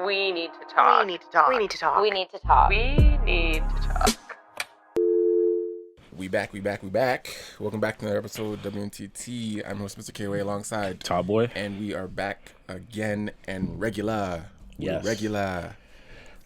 We need to talk. We need to talk. We need to talk. We need to talk. We need to talk. We back. Welcome back to another episode of WNTT. I'm host Mr. KOA alongside Top Boy. And we are back again and regular. Yes. Regular.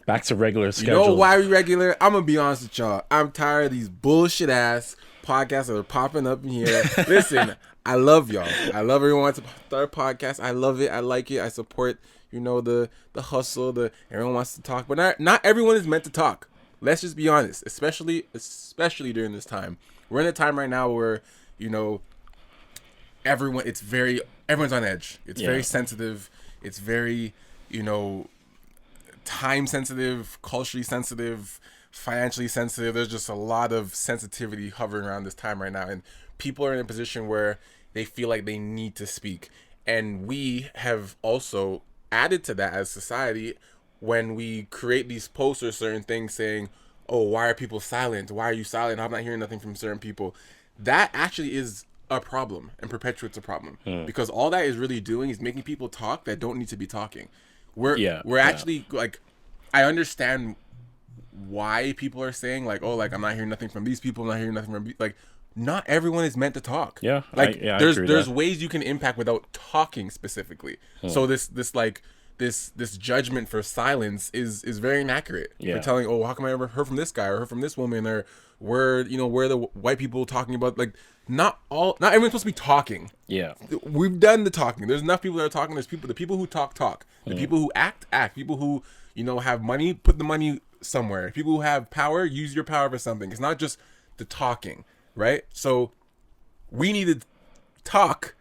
Back to regular schedule. You know why we regular? I'm going to be honest with y'all. I'm tired of these bullshit ass podcasts that are popping up in here. Listen, I love y'all. I love everyone wants to start a podcast. I love it. I like it. I support, the hustle. Everyone wants to talk. But not everyone is meant to talk. Let's just be honest, especially during this time. We're in a time right now where, everyone's on edge. It's very sensitive. It's very, time sensitive, culturally sensitive, financially sensitive. There's just a lot of sensitivity hovering around this time right now. And people are in a position where they feel like they need to speak. And we have also added to that as society when we create these posts or certain things saying, oh, why are people silent? Why are you silent? I'm not hearing nothing from certain people. That actually is a problem and perpetuates a problem because all that is really doing is making people talk that don't need to be talking. We're actually like, I understand why people are saying like, oh, like I'm not hearing nothing from these people. I'm not hearing nothing from like, not everyone is meant to talk. Yeah. Like I there's ways you can impact without talking specifically. So this judgment for silence is very inaccurate. For telling, oh, how come I never heard from this guy or heard from this woman, or where the white people talking about, like, not everyone's supposed to be talking. Yeah. We've done the talking. There's enough people that are talking. There's the people who talk. The people who act. People who, have money, put the money somewhere. People who have power, use your power for something. It's not just the talking, right? So we need to talk.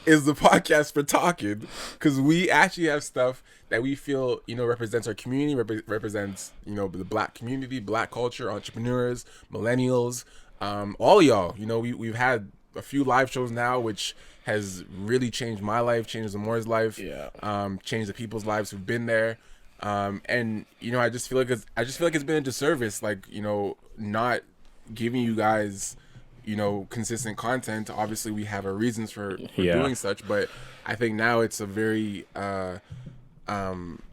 Is the podcast for talking, because we actually have stuff that we feel represents our community, represents the black community, black culture, entrepreneurs, millennials, all of y'all. We've had a few live shows now, which has really changed my life, changed Amor's life, changed the people's lives who've been there, and I just feel like it's been a disservice, like not giving you guys consistent content. Obviously we have our reasons for doing such, but I think now it's a very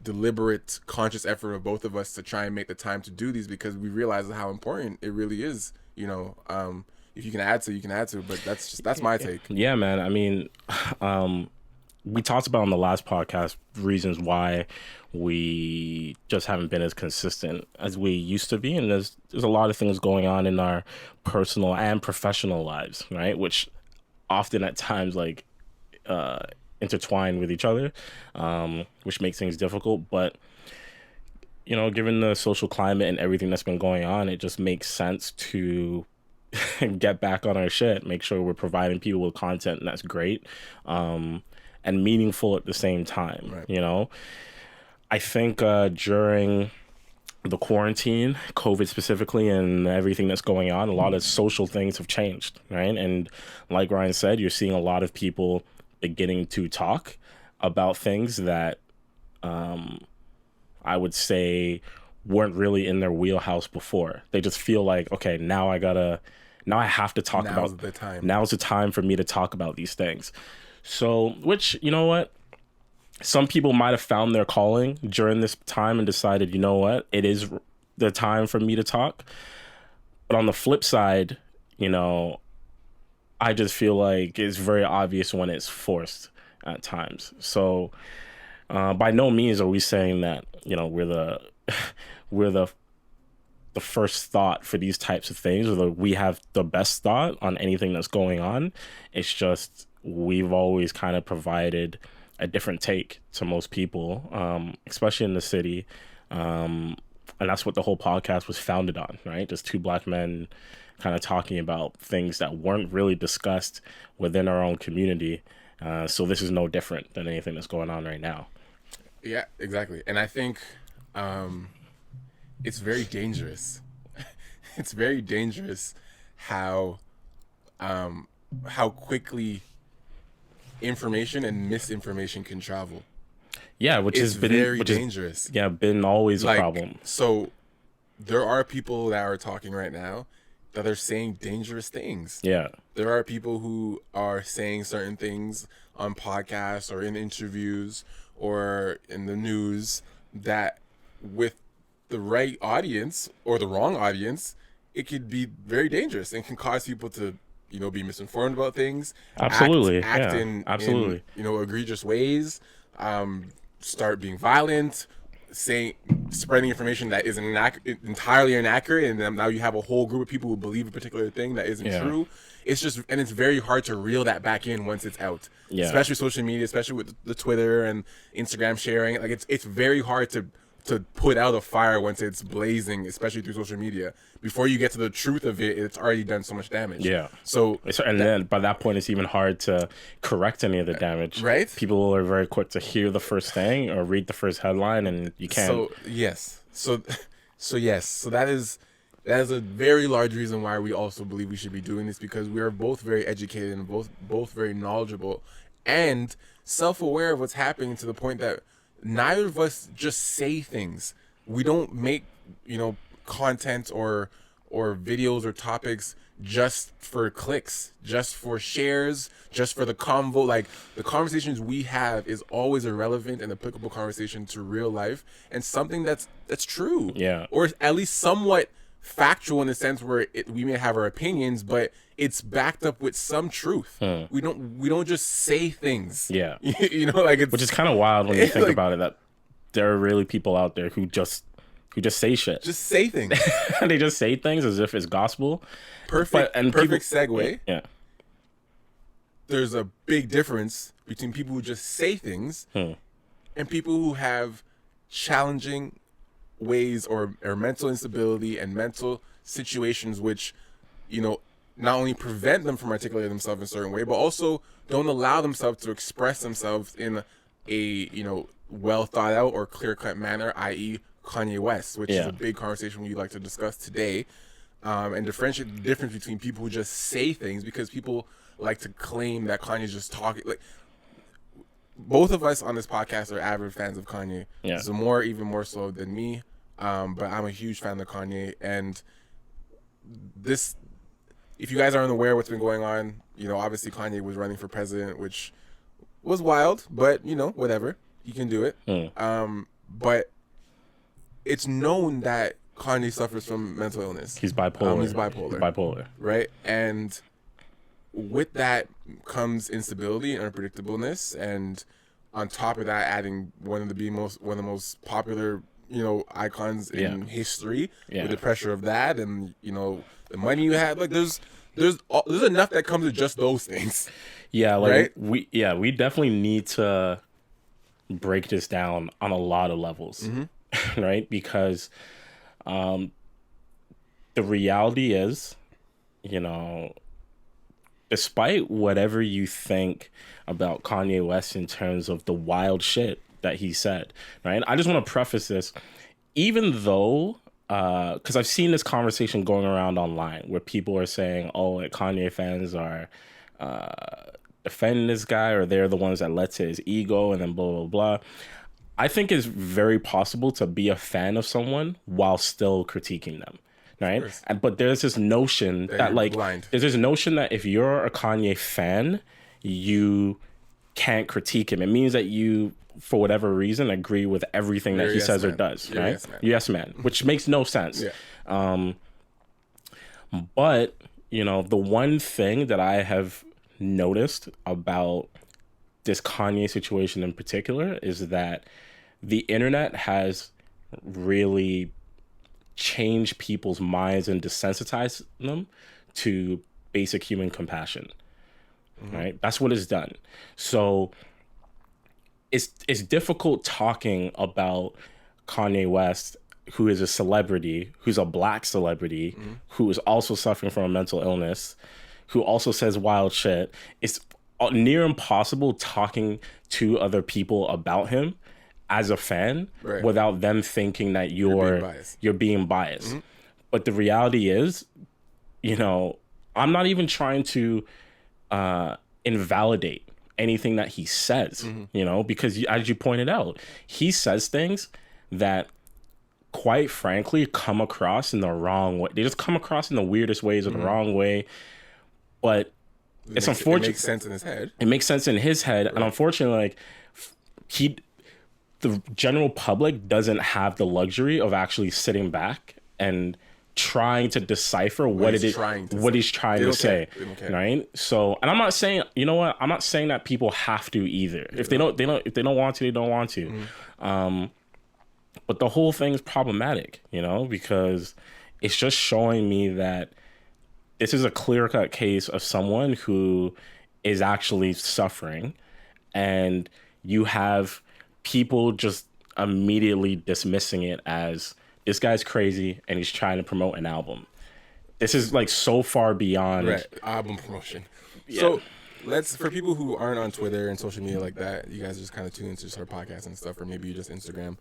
deliberate, conscious effort of both of us to try and make the time to do these, because we realize how important it really is. If you can add to, you can add to, but that's my take. Yeah, man. I mean, we talked about on the last podcast reasons why we just haven't been as consistent as we used to be, and there's a lot of things going on in our personal and professional lives, right? Which often at times like intertwine with each other, which makes things difficult. But given the social climate and everything that's been going on, it just makes sense to get back on our shit, make sure we're providing people with content that's great and meaningful at the same time. Right. I think during the quarantine, COVID specifically, and everything that's going on, a lot of social things have changed, right? And like Ryan said, you're seeing a lot of people beginning to talk about things that I would say weren't really in their wheelhouse before. They just feel like, okay, now I have to talk about. Now's the time for me to talk about these things. So, which, you know what? Some people might have found their calling during this time and decided, it is the time for me to talk. But on the flip side, I just feel like it's very obvious when it's forced at times. So by no means are we saying that, we're the first thought for these types of things, or that we have the best thought on anything that's going on. It's just we've always kind of provided a different take to most people, especially in the city. And that's what the whole podcast was founded on, right? Just two black men kind of talking about things that weren't really discussed within our own community. So this is no different than anything that's going on right now. Yeah, exactly. And I think it's very dangerous. It's very dangerous how quickly information and misinformation can travel. Yeah, which is been very dangerous. Been always a problem. So there are people that are talking right now, that are saying dangerous things. Yeah. There are people who are saying certain things on podcasts or in interviews or in the news that with the right audience or the wrong audience, it could be very dangerous and can cause people to, be misinformed about things. Absolutely. Act Yeah. in, Absolutely. egregious ways, start being violent, spreading information that is entirely inaccurate, and then now you have a whole group of people who believe a particular thing that isn't true. It's it's very hard to reel that back in once it's out. Yeah. Especially social media, especially with the Twitter and Instagram sharing. Like it's very hard to put out a fire once it's blazing, especially through social media. Before you get to the truth of it, it's already done so much damage. Yeah. So then by that point, it's even hard to correct any of the damage. Right. People are very quick to hear the first thing or read the first headline, and you can't. So yes. So yes. So that is a very large reason why we also believe we should be doing this, because we are both very educated and both very knowledgeable and self-aware of what's happening, to the point that neither of us just say things. We don't make, content or videos or topics just for clicks, just for shares, just for the convo. Like, the conversations we have is always a relevant and applicable conversation to real life, and something that's true. Yeah. Or at least somewhat factual in the sense where we may have our opinions, but it's backed up with some truth. We don't just say things. Yeah. Which is kind of wild when you think about it, that there are really people out there who just say shit. Just say things. They just say things as if it's gospel. Perfect segue. Yeah. There's a big difference between people who just say things and people who have challenging ways or mental instability and mental situations which, not only prevent them from articulating themselves in a certain way, but also don't allow themselves to express themselves in a, well thought out or clear cut manner, i.e. Kanye West, which is a big conversation we'd like to discuss today, and differentiate the difference between people who just say things, because people like to claim that Kanye's just talking. Like, both of us on this podcast are avid fans of Kanye. Yeah. Zamora even more so than me, but I'm a huge fan of Kanye, and this. If you guys aren't aware of what's been going on, obviously Kanye was running for president, which was wild, but whatever, he can do it. But it's known that Kanye suffers from mental illness. He's bipolar. He's bipolar. Right? And with that comes instability and unpredictableness, and on top of that, adding one of the most popular, icons in history, with the pressure of that, and the money you have. Like, there's enough that comes with just those things. Yeah, like right? we definitely need to break this down on a lot of levels, right? Because the reality is, despite whatever you think about Kanye West in terms of the wild shit that he said, right? I just want to preface this, even though, because I've seen this conversation going around online where people are saying, oh, Kanye fans are defending this guy, or they're the ones that led to his ego, and then blah, blah, blah. I think it's very possible to be a fan of someone while still critiquing them, right? But there's this notion that like, blind. There's this notion that if you're a Kanye fan, you can't critique him. It means that you, for whatever reason, agree with everything that he says or does, right? Yes, man. Which makes no sense. Yeah. But, the one thing that I have noticed about this Kanye situation in particular is that the internet has really changed people's minds and desensitized them to basic human compassion, right? That's what it's done. So it's difficult talking about Kanye West, who is a celebrity, who's a black celebrity, who is also suffering from a mental illness, who also says wild shit. It's near impossible talking to other people about him as a fan without them thinking that you're being biased. But the reality is, I'm not even trying to invalidate anything that he says, because as you pointed out, he says things that quite frankly, come across in the wrong way. They just come across in the weirdest ways or the wrong way. But it's unfortunate. It makes sense in his head. It makes sense in his head. Right. And unfortunately, like, the general public doesn't have the luxury of actually sitting back and trying to decipher what he's trying to say, right? So, and I'm not saying, you know what? I'm not saying that people have to either. If they don't want to, they don't want to. But the whole thing is problematic, you know, because it's just showing me that this is a clear-cut case of someone who is actually suffering, and you have people just immediately dismissing it as this guy's crazy and he's trying to promote an album. This is like so far beyond album promotion. Yeah. So for people who aren't on Twitter and social media like that, you guys just kind of tune into our podcast and stuff, or maybe you just Instagram.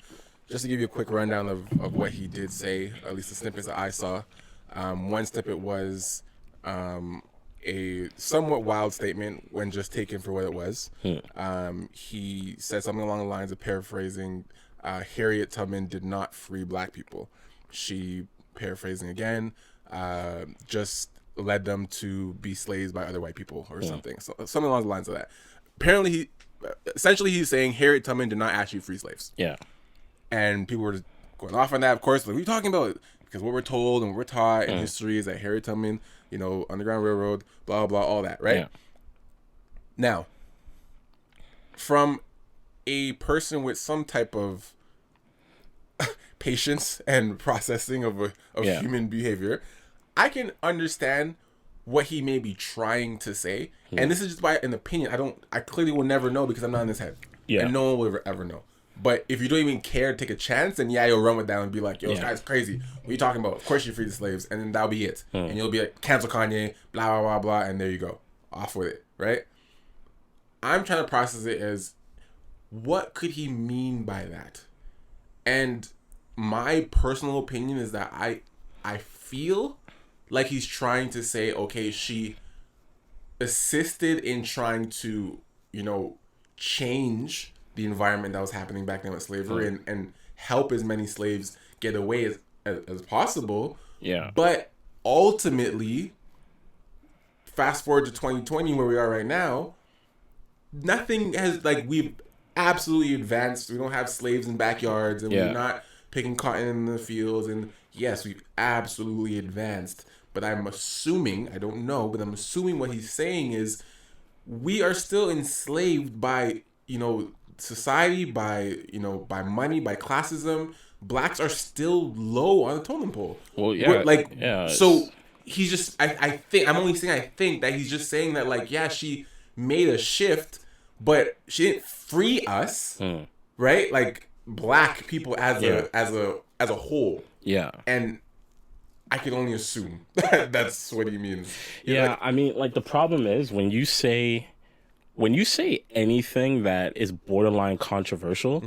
Just to give you a quick rundown of what he did say, at least the snippets that I saw. One snippet was a somewhat wild statement when just taken for what it was. He said something along the lines of, paraphrasing, Harriet Tubman did not free black people. She, paraphrasing again, just led them to be slaves by other white people or something. So, something along the lines of that. Apparently, he's saying Harriet Tubman did not actually free slaves. Yeah. And people were going off on that, of course. Like, what are you talking about? Because what we're told and what we're taught in history is that Harriet Tubman, you know, Underground Railroad, blah, blah, all that, right? Yeah. Now, from a person with some type of patience and processing of human behavior, I can understand what he may be trying to say. And this is just by an opinion. I clearly will never know because I'm not in his head. Yeah. And no one will ever know. But if you don't even care to take a chance, then you'll run with that and be like, yo, this guy's crazy. What are you talking about? Of course you free the slaves. And then that'll be it. And you'll be like, cancel Kanye, blah, blah, blah, blah. And there you go. Off with it, right? I'm trying to process it as, what could he mean by that? And my personal opinion is that I feel like he's trying to say, okay, she assisted in trying to, you know, change the environment that was happening back then with slavery and help as many slaves get away as possible. Yeah. But ultimately, fast forward to 2020 where we are right now, nothing has, like, we've absolutely advanced. We don't have slaves in backyards and we're not picking cotton in the fields. And yes, we've absolutely advanced. But I'm assuming, I don't know, but I'm assuming what he's saying is we are still enslaved by, you know, society, by, you know, by money, by classism. Blacks are still low on the totem pole. Well, yeah. So he's just, I think, I'm only saying I think that he's just saying that, like, yeah, she made a shift, but she didn't free us, right? Like, black people as a whole. Yeah. And I can only assume that's what he means. Yeah, I mean, like, the problem is when you say anything that is borderline controversial,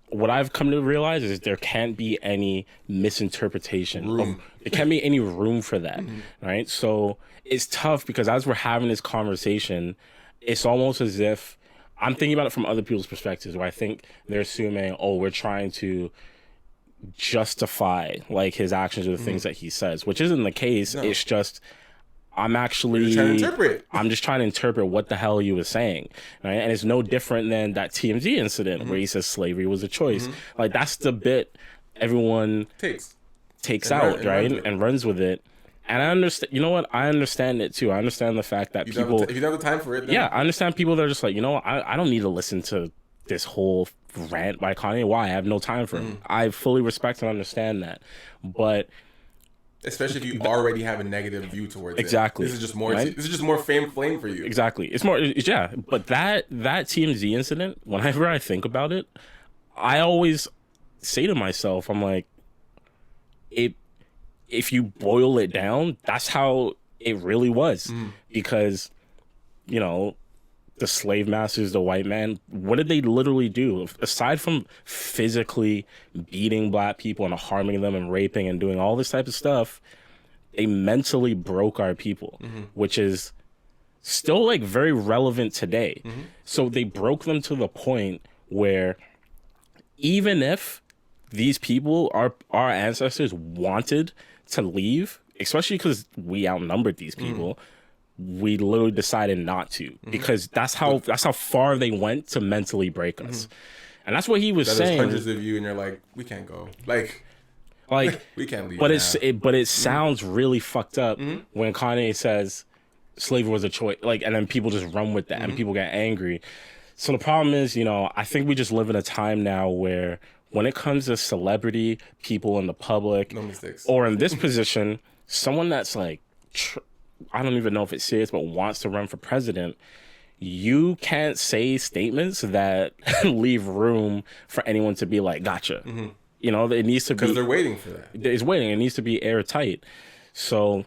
what I've come to realize is there can't be any misinterpretation. There can't be any room for that, right? So it's tough because as we're having this conversation, it's almost as if I'm thinking about it from other people's perspectives, where I think they're assuming, oh, we're trying to justify, like, his actions or the things that he says, which isn't the case. No. It's just I'm just trying to interpret what the hell he was saying, right? And it's no different than that TMZ incident where he says slavery was a choice. Like, that's the bit everyone takes out, right? And runs with it. And I understand, you know what? I understand it too. I understand the fact that if you don't have the time for it, then... Yeah, I understand people that are just like, you know, I don't need to listen to this whole rant by Kanye. Why? I have no time for him. I fully respect and understand that. But especially if you already have a negative view towards exactly. it. This is just more. Right? This is just more flame for you. Exactly. It's more. Yeah. But that TMZ incident, whenever I think about it, I always say to myself, I'm like, if you boil it down, that's how it really was. Because, you know, the slave masters, the white man, what did they literally do? Aside from physically beating black people and harming them and raping and doing all this type of stuff, they mentally broke our people, which is still, like, very relevant today. So they broke them to the point where even if these people, our ancestors wanted to leave, especially because we outnumbered these people. We literally decided not to, because that's how far they went to mentally break us. And that's what he was saying. There's hundreds of you, and you're like, we can't go. Like we can't leave. But it sounds really fucked up when Kanye says slavery was a choice, like, and then people just run with that, and people get angry. So the problem is, I think we just live in a time now where when it comes to celebrity, people in the public, no mistakes, or in this position, someone that's like, I don't even know if it's serious, but wants to run for president, you can't say statements that leave room for anyone to be like, gotcha. It needs to be, because they're waiting for that. It's waiting. It needs to be airtight. So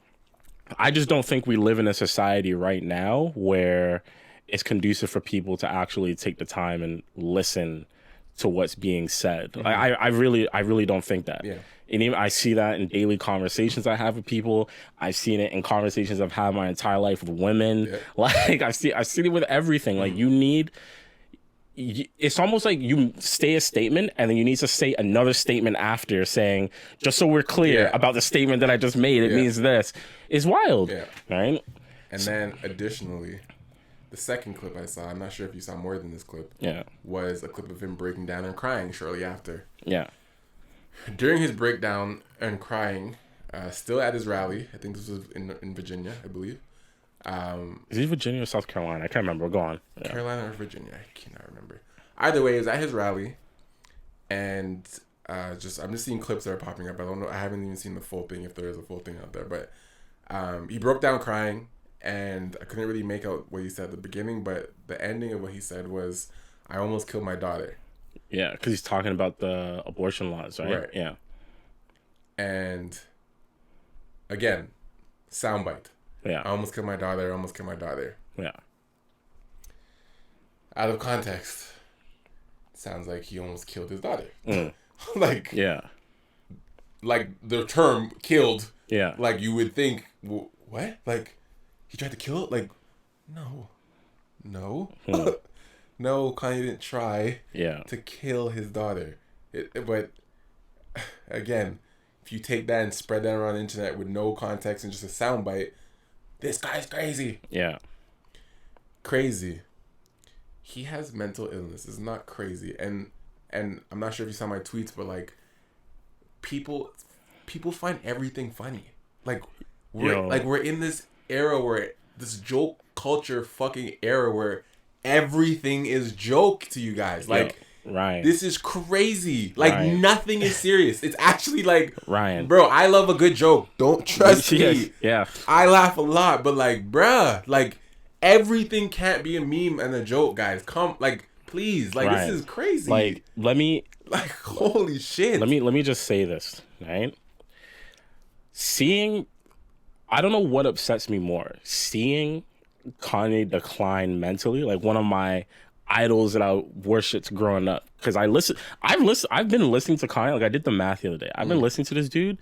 I just don't think we live in a society right now where it's conducive for people to actually take the time and listen to what's being said. I really don't think that. Yeah. And even I see that in daily conversations I have with people. I've seen it in conversations I've had my entire life with women. Yeah. Like I've seen it with everything. Like it's almost like you say a statement and then you need to say another statement after, saying, just so we're clear about the statement that I just made, it means this. It's wild. Yeah. Right? And then additionally, the second clip I saw, I'm not sure if you saw more than this clip, was a clip of him breaking down and crying shortly after. Yeah. During his breakdown and crying, still at his rally, I think this was in Virginia, I believe. Is it Virginia or South Carolina? I can't remember. Go on. Yeah. Carolina or Virginia? I cannot remember. Either way, it was at his rally, and I'm just seeing clips that are popping up. I don't know. I haven't even seen the full thing, if there is a full thing out there. But he broke down crying, and I couldn't really make out what he said at the beginning, but the ending of what he said was, "I almost killed my daughter." Yeah, because he's talking about the abortion laws, right? Right. Yeah. And again, soundbite. Yeah. I almost killed my daughter. I almost killed my daughter. Yeah. Out of context, sounds like he almost killed his daughter. Like the term "killed." Yeah. Like you would think, what? Like he tried to kill it? Like, no. No, Kanye didn't try to kill his daughter. But again, if you take that and spread that around the internet with no context and just a soundbite, this guy's crazy. Yeah. Crazy. He has mental illness. It's not crazy. And I'm not sure if you saw my tweets, but like people find everything funny. Like we're in this era where this joke culture fucking era where everything is joke to you guys. Like, Ryan, this is crazy. Like, Ryan, nothing is serious. It's actually like, Ryan, bro, I love a good joke. Don't trust me. Yeah. I laugh a lot, but like, bruh, like everything can't be a meme and a joke, guys. Come, like, please, like, Ryan, this is crazy. Like, holy shit. Let me just say this, right? I don't know what upsets me more. Seeing Kanye decline mentally, like one of my idols that I worshipped growing up, because I've been listening to Kanye, like I did the math the other day. I've been listening to this dude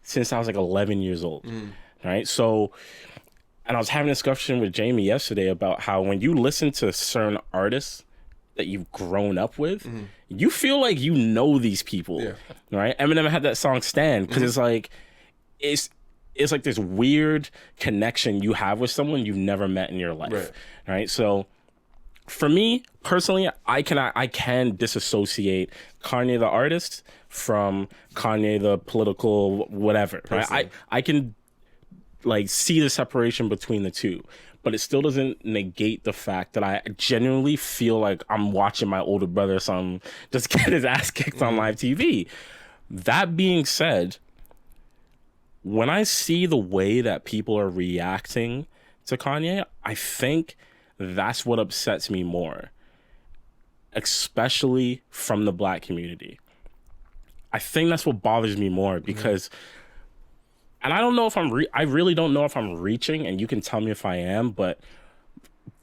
since I was like 11 years old. Right? So, and I was having a discussion with Jamie yesterday about how when you listen to certain artists that you've grown up with, you feel like you know these people. Yeah. Right? Eminem had that song Stand, because it's like this weird connection you have with someone you've never met in your life, right? So for me personally, I can disassociate Kanye the artist from Kanye the political whatever, right? I can like see the separation between the two, but it still doesn't negate the fact that I genuinely feel like I'm watching my older brother or something just get his ass kicked on live TV. That being said, when I see the way that people are reacting to Kanye, I think that's what upsets me more, especially from the Black community. I think that's what bothers me more because, and I don't know if I really don't know if I'm reaching, and you can tell me if I am, but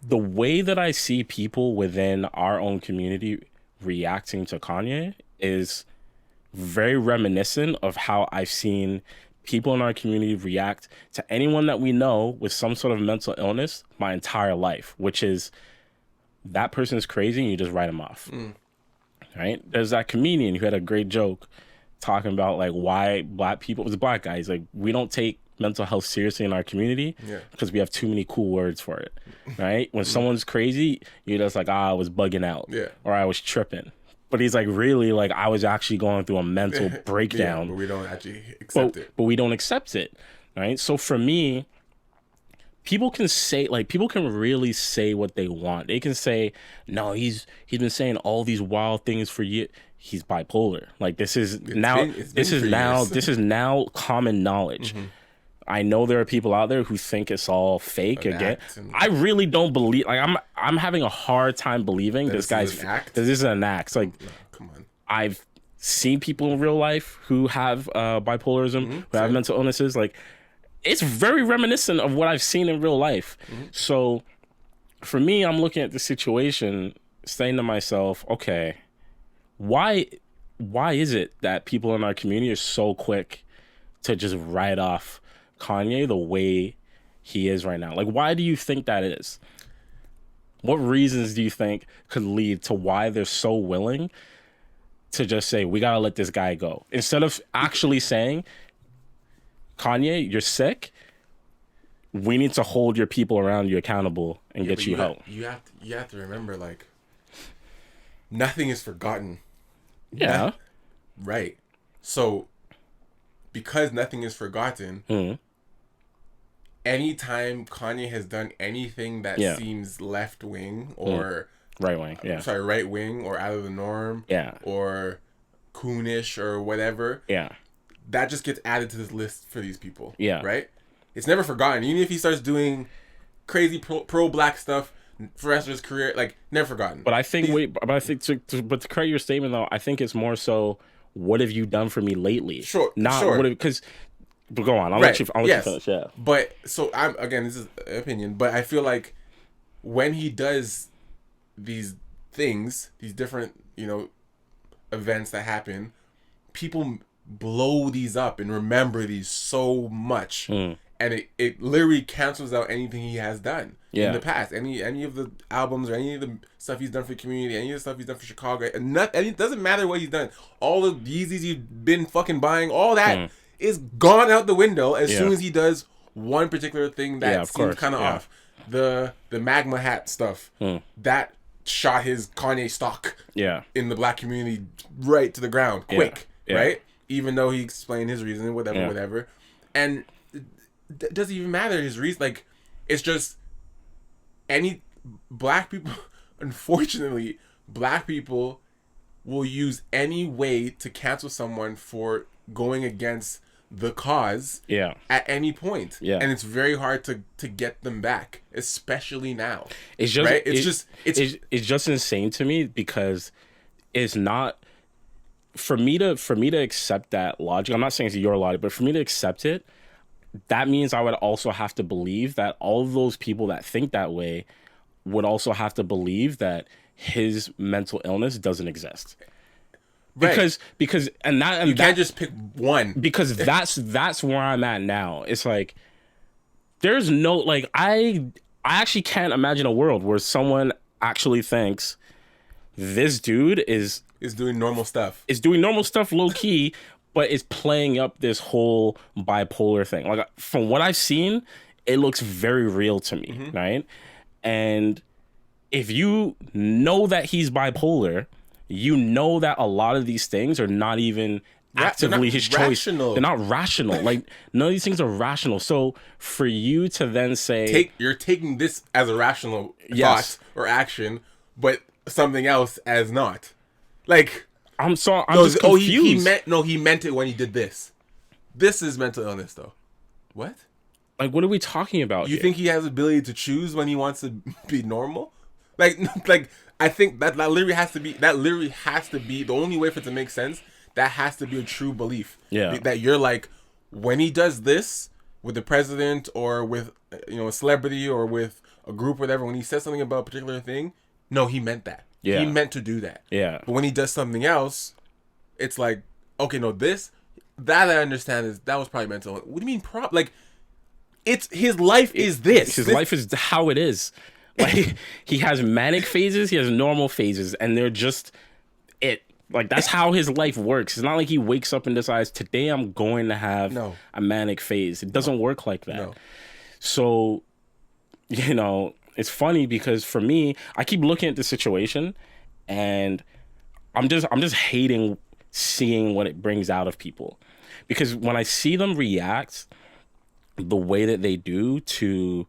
the way that I see people within our own community reacting to Kanye is very reminiscent of how I've seen people in our community react to anyone that we know with some sort of mental illness my entire life, which is that person's crazy and you just write them off. Right? There's that comedian who had a great joke. talking about like why black people, it was black guys, like we don't take mental health seriously in our community because we have too many cool words for it, right? When someone's crazy, you're just like, I was bugging out, or I was tripping. But he's like, really, like I was actually going through a mental breakdown. But we don't actually accept it. But we don't accept it, right? So for me, people can really say what they want. They can say, no, he's been saying all these wild things for years. He's bipolar. Like this is now common knowledge. I know there are people out there who think it's all fake again. I really don't believe. Like I'm having a hard time believing this is an act. Like, no, come on. I've seen people in real life who have bipolarism, who have mental illnesses. Like, it's very reminiscent of what I've seen in real life. So, for me, I'm looking at the situation, saying to myself, okay, why is it that people in our community are so quick to just write off Kanye the way he is right now? Like, why do you think that is? What reasons do you think could lead to why they're so willing to just say, we gotta let this guy go, instead of actually saying, Kanye, you're sick, we need to hold your people around you accountable and get you help? You have to remember, like, nothing is forgotten. Right. So because nothing is forgotten, anytime Kanye has done anything that seems left wing or right wing or out of the norm, or coonish or whatever, that just gets added to this list for these people. Right? It's never forgotten. Even if he starts doing crazy pro black stuff for the rest of his career, like, never forgotten. But I think to correct your statement though, I think it's more so, what have you done for me lately? But go on. I'll let you finish. Yeah. But so this is opinion, but I feel like when he does these things, these different, events that happen, people blow these up and remember these so much. And it literally cancels out anything he has done in the past. Any of the albums or any of the stuff he's done for the community, any of the stuff he's done for Chicago. And it doesn't matter what he's done. All the Yeezys you've been fucking buying, all that is gone out the window as soon as he does one particular thing that seems kind of off. The magma hat stuff, that shot his Kanye stock in the black community right to the ground quick, right? Even though he explained his reason, whatever. And it doesn't even matter his reason. Like, it's just any black people, unfortunately, black people will use any way to cancel someone for going against the cause at any point. And it's very hard to get them back, especially now. It's just insane to me, because it's not for me to accept that logic. I'm not saying it's your logic, but for me to accept it, that means I would also have to believe that all of those people that think that way would also have to believe that his mental illness doesn't exist. Because you can't just pick one. Because that's where I'm at now. It's like, there's no, like, I actually can't imagine a world where someone actually thinks this dude is doing normal stuff. Is doing normal stuff low key, but is playing up this whole bipolar thing. Like, from what I've seen, it looks very real to me, right? And if you know that he's bipolar, you know that a lot of these things are not even actively his choice. They're not rational. Like, none of these things are rational. So for you to then say, you're taking this as a rational thought or action, but something else as not. Like, I'm just confused. He meant it when he did this. This is mental illness, though. What? Like, what are we talking about? You think he has the ability to choose when he wants to be normal? Like, I think that literally has to be the only way for it to make sense. That has to be a true belief. Yeah. That you're like, when he does this with the president or with a celebrity or with a group or whatever, when he says something about a particular thing, no, he meant that. Yeah. He meant to do that. Yeah. But when he does something else, it's like, okay, no, that I understand that was probably mental. What do you mean like, it's his life is this. His life is how it is. Like, he has manic phases, he has normal phases, and they're just it. Like, that's how his life works. It's not like he wakes up and decides, today I'm going to have a manic phase. It doesn't work like that. No. So, you know, it's funny because for me, I keep looking at the situation and I'm just hating seeing what it brings out of people. Because when I see them react the way that they do to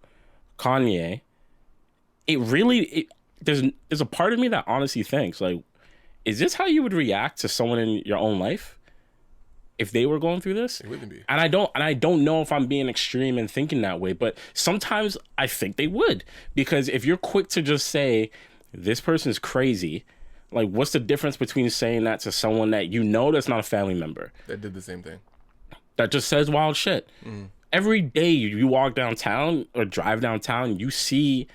Kanye, there's a part of me that honestly thinks, like, is this how you would react to someone in your own life if they were going through this? It wouldn't be. And I don't know if I'm being extreme and thinking that way, but sometimes I think they would. Because if you're quick to just say, this person's crazy, like, what's the difference between saying that to someone that you know that's not a family member? That did the same thing. That just says wild shit. Every day you walk downtown or drive downtown, you see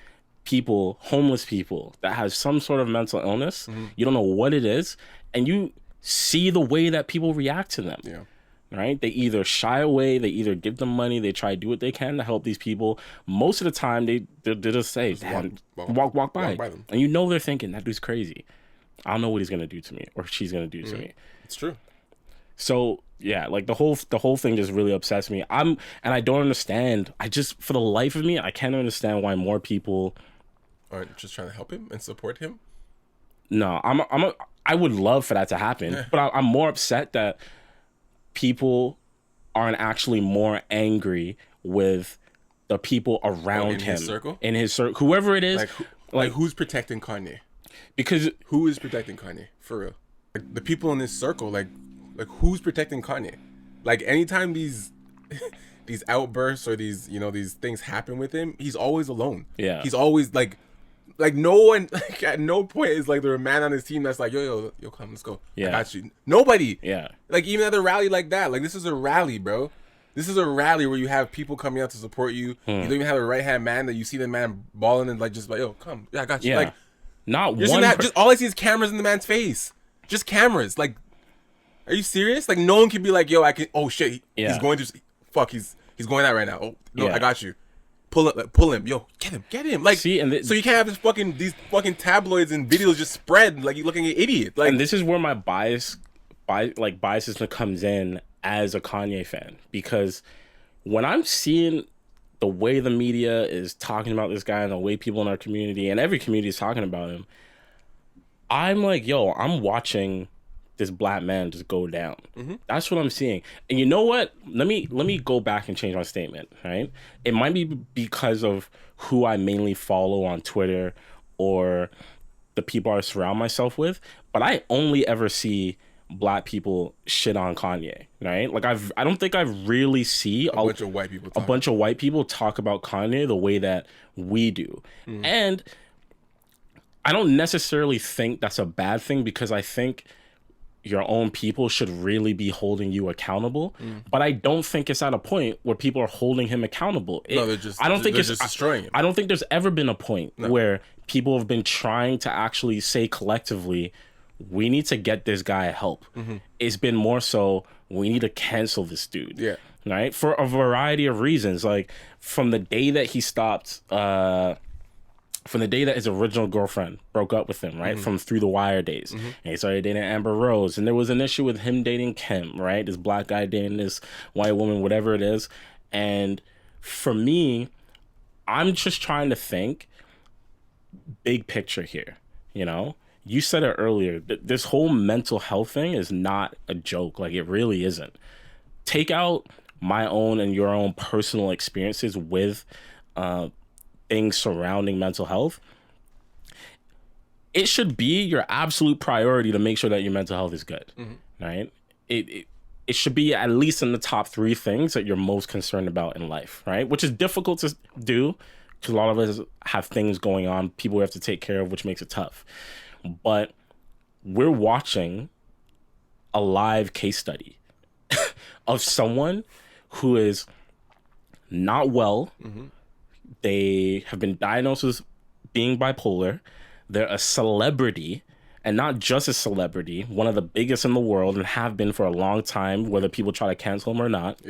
people, homeless people that have some sort of mental illness. You don't know what it is, and you see the way that people react to them. Yeah. Right? They either shy away, they either give them money, they try to do what they can to help these people. Most of the time, they just say, walk by them. And you know they're thinking, that dude's crazy. I don't know what he's gonna do to me or she's gonna do to me. It's true. So yeah, like the whole thing just really upsets me. And I don't understand. For the life of me, I can't understand why more people aren't just trying to help him and support him. No, I would love for that to happen, but I'm more upset that people aren't actually more angry with the people around him in his circle, whoever it is. Like who's protecting Kanye? Because who is protecting Kanye for real? Like the people in this circle, like who's protecting Kanye? Like anytime these outbursts or these things happen with him, he's always alone. Yeah, he's always like no one, like at no point is like there a man on his team that's like yo come, let's go. Yeah, I got you. Nobody. Yeah, like even at a rally like that, like this is a rally, bro. This is a rally where you have people coming out to support you. You don't even have a right hand man that you see the man balling and like just like yo come, yeah, I got you. Yeah. Like not one. Just all I see is cameras in the man's face. Just cameras. Like, are you serious? Like no one can be like yo I can. Oh shit, he's going to fuck. He's going out right now. Oh no, I got you. Pull him, yo, get him. Like, see, so you can't have these fucking tabloids and videos just spread like you're looking at an idiot. Like, and this is where my biasness comes in as a Kanye fan, because when I'm seeing the way the media is talking about this guy and the way people in our community and every community is talking about him, I'm like, yo, I'm watching this black man just go down. That's what I'm seeing. And you know what? Let me go back and change my statement, right? It might be because of who I mainly follow on Twitter or the people I surround myself with, but I only ever see black people shit on Kanye, right? Like I don't think I really see a bunch of white people talk about Kanye the way that we do. And I don't necessarily think that's a bad thing, because I think your own people should really be holding you accountable. But I don't think it's at a point where people are holding him accountable. They're just destroying him. I don't think there's ever been a point where people have been trying to actually say collectively, we need to get this guy help. It's been more so, we need to cancel this dude. Yeah. Right? For a variety of reasons. Like from the day that he stopped, from the day that his original girlfriend broke up with him, right? From Through the Wire days. And he started dating Amber Rose. And there was an issue with him dating Kim, right? This black guy dating this white woman, whatever it is. And for me, I'm just trying to think big picture here, you know? You said it earlier, this whole mental health thing is not a joke. Like, it really isn't. Take out my own and your own personal experiences with things surrounding mental health. It should be your absolute priority to make sure that your mental health is good, right? It should be at least in the top 3 things that you're most concerned about in life, right? Which is difficult to do because a lot of us have things going on, people we have to take care of, which makes it tough. But we're watching a live case study of someone who is not well. They have been diagnosed as being bipolar. They're a celebrity, and not just a celebrity, one of the biggest in the world, and have been for a long time, whether people try to cancel him or not.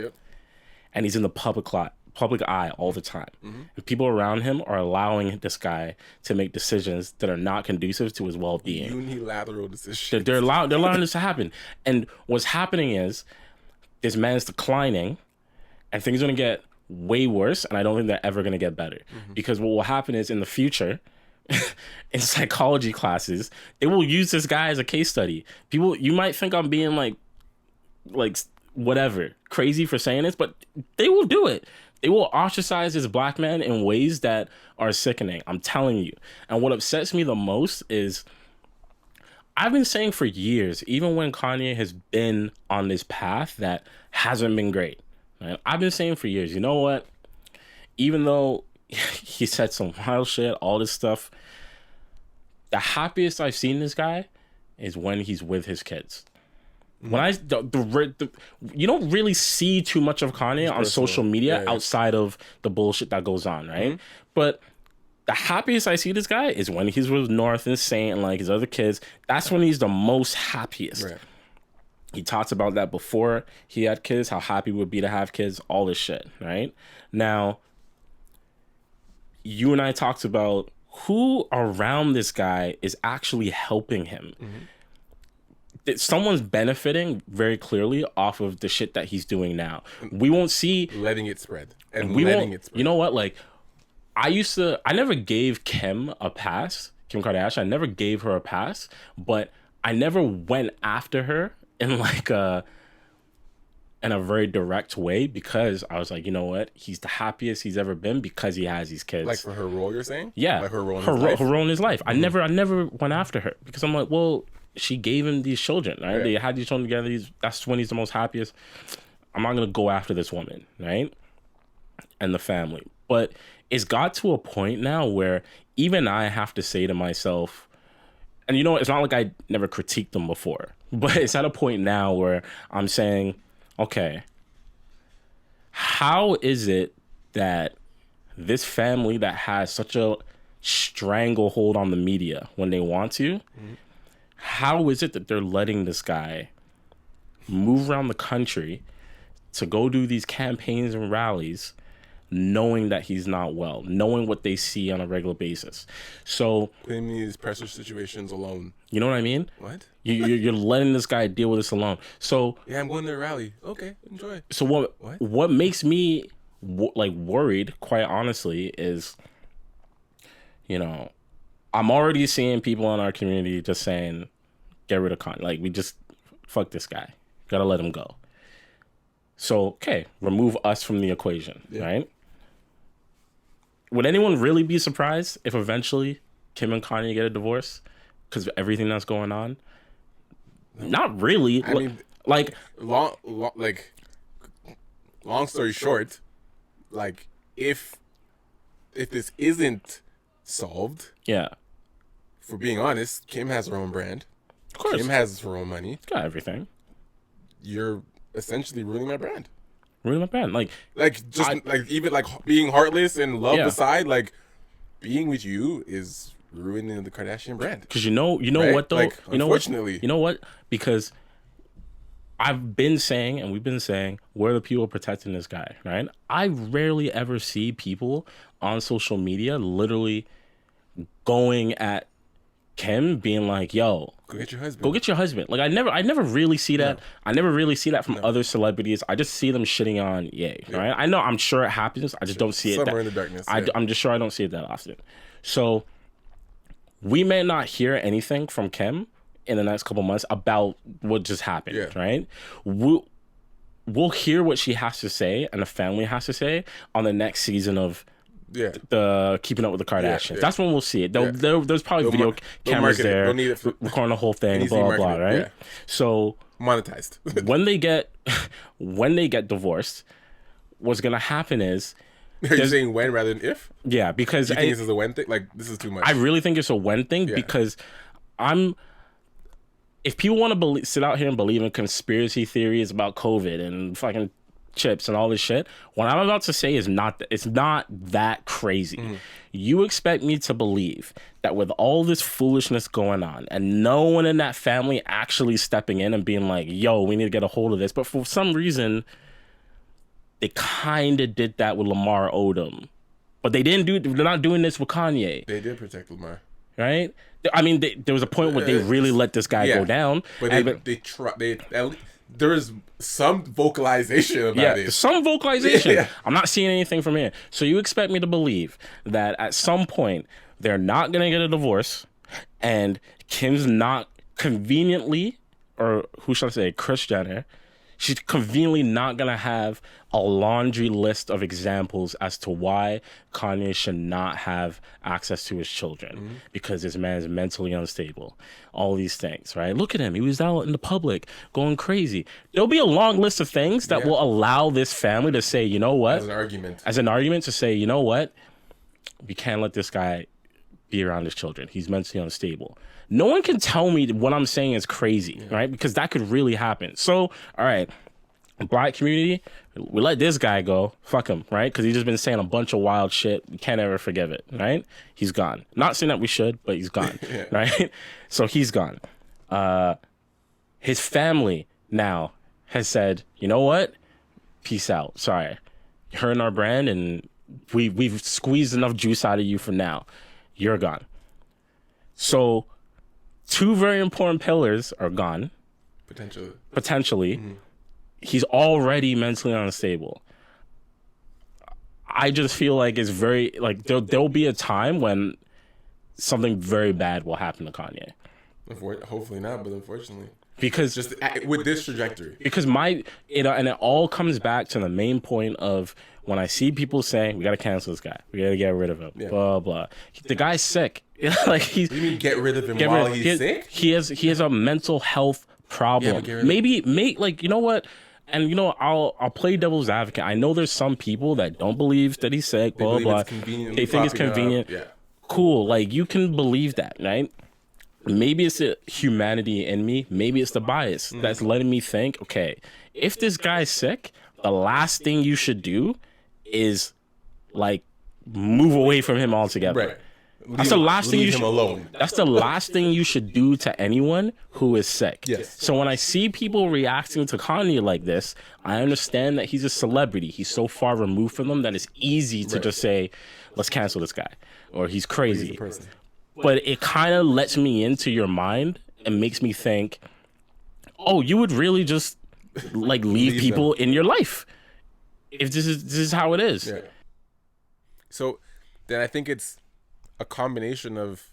And he's in the public eye all the time. And people around him are allowing this guy to make decisions that are not conducive to his well-being. Unilateral decisions. They're allowing this to happen. And what's happening is this man's declining and things are going to get way worse. And I don't think they're ever going to get better. Because what will happen is in the future, in psychology classes, they will use this guy as a case study. People, you might think I'm being like whatever, crazy for saying this, but they will do it. They will ostracize this black man in ways that are sickening. I'm telling you. And what upsets me the most is I've been saying for years, even when Kanye has been on this path that hasn't been great, right? I've been saying for years, you know what? Even though he said some wild shit, all this stuff, the happiest I've seen this guy is when he's with his kids. When you don't really see too much of Kanye on social media outside of the bullshit that goes on, right? But the happiest I see this guy is when he's with North and Saint and like his other kids. That's when he's the most happiest. Right. He talks about that before he had kids, how happy he would be to have kids, all this shit, right? Now, you and I talked about who around this guy is actually helping him. Someone's benefiting very clearly off of the shit that he's doing now. We won't see letting it spread, You know what? Like, I never gave Kim a pass. Kim Kardashian, I never gave her a pass, but I never went after her in like in a very direct way because I was like, you know what? He's the happiest he's ever been because he has these kids. Like for her role, you're saying? Yeah, like her role in his life. I never went after her because I'm like, well, she gave him these children, right? They had these children together. That's when he's the most happiest. I'm not going to go after this woman, right? And the family. But it's got to a point now where even I have to say to myself, and you know, it's not like I never critiqued them before, but it's at a point now where I'm saying, okay, how is it that this family that has such a stranglehold on the media when they want to, how is it that they're letting this guy move around the country to go do these campaigns and rallies knowing that he's not well, knowing what they see on a regular basis? So putting these pressure situations alone. You know what I mean? What? You're letting this guy deal with this alone. So yeah, I'm going to a rally. Okay, enjoy. So what makes me worried, quite honestly, is, you know, I'm already seeing people in our community just saying, get rid of Kanye. Like, we just, fuck this guy. Gotta let him go. So, okay, remove us from the equation, right? Would anyone really be surprised if eventually Kim and Kanye get a divorce because of everything that's going on? Not really. I mean, like, long story short, like, if this isn't solved, for being honest, Kim has her own brand. Of course. Kim has her own money. Got everything. You're essentially ruining my brand. Ruining my brand. Like even being heartless and love aside, like, being with you is ruining the Kardashian brand. Because you know right? what though? Like, unfortunately. You know what? Because I've been saying, and we've been saying, we're the people protecting this guy, right? I rarely ever see people on social media literally going at Kim being like, yo, go get your husband. Go get your husband. Like, I never really see that. No. I never really see that from other celebrities. I just see them shitting on Ye, right? I know, I'm sure it happens. I just don't see it. Somewhere in the darkness. I'm just sure I don't see it that often. So we may not hear anything from Kim in the next couple months about what just happened, right? We'll hear what she has to say and the family has to say on the next season of the Keeping Up with the Kardashians. That's when we'll see it. There's probably video cameras there recording the whole thing, blah blah, right? Yeah. So monetized. when they get divorced, what's gonna happen is, are you saying when rather than if? Yeah, because you think this is a when thing? Like, this is too much. I really think it's a when thing because if people want to sit out here and believe in conspiracy theories about COVID and fucking chips and all this shit, what I'm about to say is it's not that crazy. You expect me to believe that with all this foolishness going on and no one in that family actually stepping in and being like, yo, we need to get a hold of this, but for some reason They kind of did that with Lamar Odom, but they're not doing this with Kanye. They did protect Lamar, right? I mean, there was a point where they really let this guy go down. But there is some vocalization about it. Some vocalization. Yeah. I'm not seeing anything from here. So you expect me to believe that at some point they're not going to get a divorce and Kim's not conveniently, or who should I say, Kris Jenner, she's conveniently not going to have a laundry list of examples as to why Kanye should not have access to his children because this man is mentally unstable. All these things, right? Look at him. He was out in the public going crazy. There'll be a long list of things that will allow this family to say, you know what? As an argument to say, you know what? We can't let this guy be around his children. He's mentally unstable. No one can tell me what I'm saying is crazy, right? Because that could really happen. So, all right, Black community, we let this guy go. Fuck him, right? Because he's just been saying a bunch of wild shit. We can't ever forgive it, right? He's gone. Not saying that we should, but he's gone, right? So he's gone. His family now has said, you know what? Peace out. Sorry. You're hurting our brand, and we've squeezed enough juice out of you for now. You're gone. So 2 very important pillars are gone. Potentially. Mm-hmm. He's already mentally unstable. I just feel like it's very, like, there'll be a time when something very bad will happen to Kanye. Hopefully not, but unfortunately. Because just with this trajectory. Because and it all comes back to the main point of when I see people saying, we got to cancel this guy. We got to get rid of him. Yeah. Blah, blah. The guy's sick. Like you mean get rid of him while he's sick? He has a mental health problem. Yeah, maybe you know what? And you know, I'll play devil's advocate. I know there's some people that don't believe that he's sick, blah blah. They think it's convenient. Yeah. Cool. Like, you can believe that, right? Maybe it's the humanity in me. Maybe it's the bias that's letting me think, okay, if this guy's sick, the last thing you should do is like move away from him altogether. Right. That's the last thing you should. Alone. That's the last thing you should do to anyone who is sick. Yes. So when I see people reacting to Kanye like this, I understand that he's a celebrity. He's so far removed from them that it's easy to just say, "Let's cancel this guy," or "He's crazy." But it kind of lets me into your mind and makes me think, "Oh, you would really just like leave people in your life if this is how it is." Yeah. So then I think it's a combination of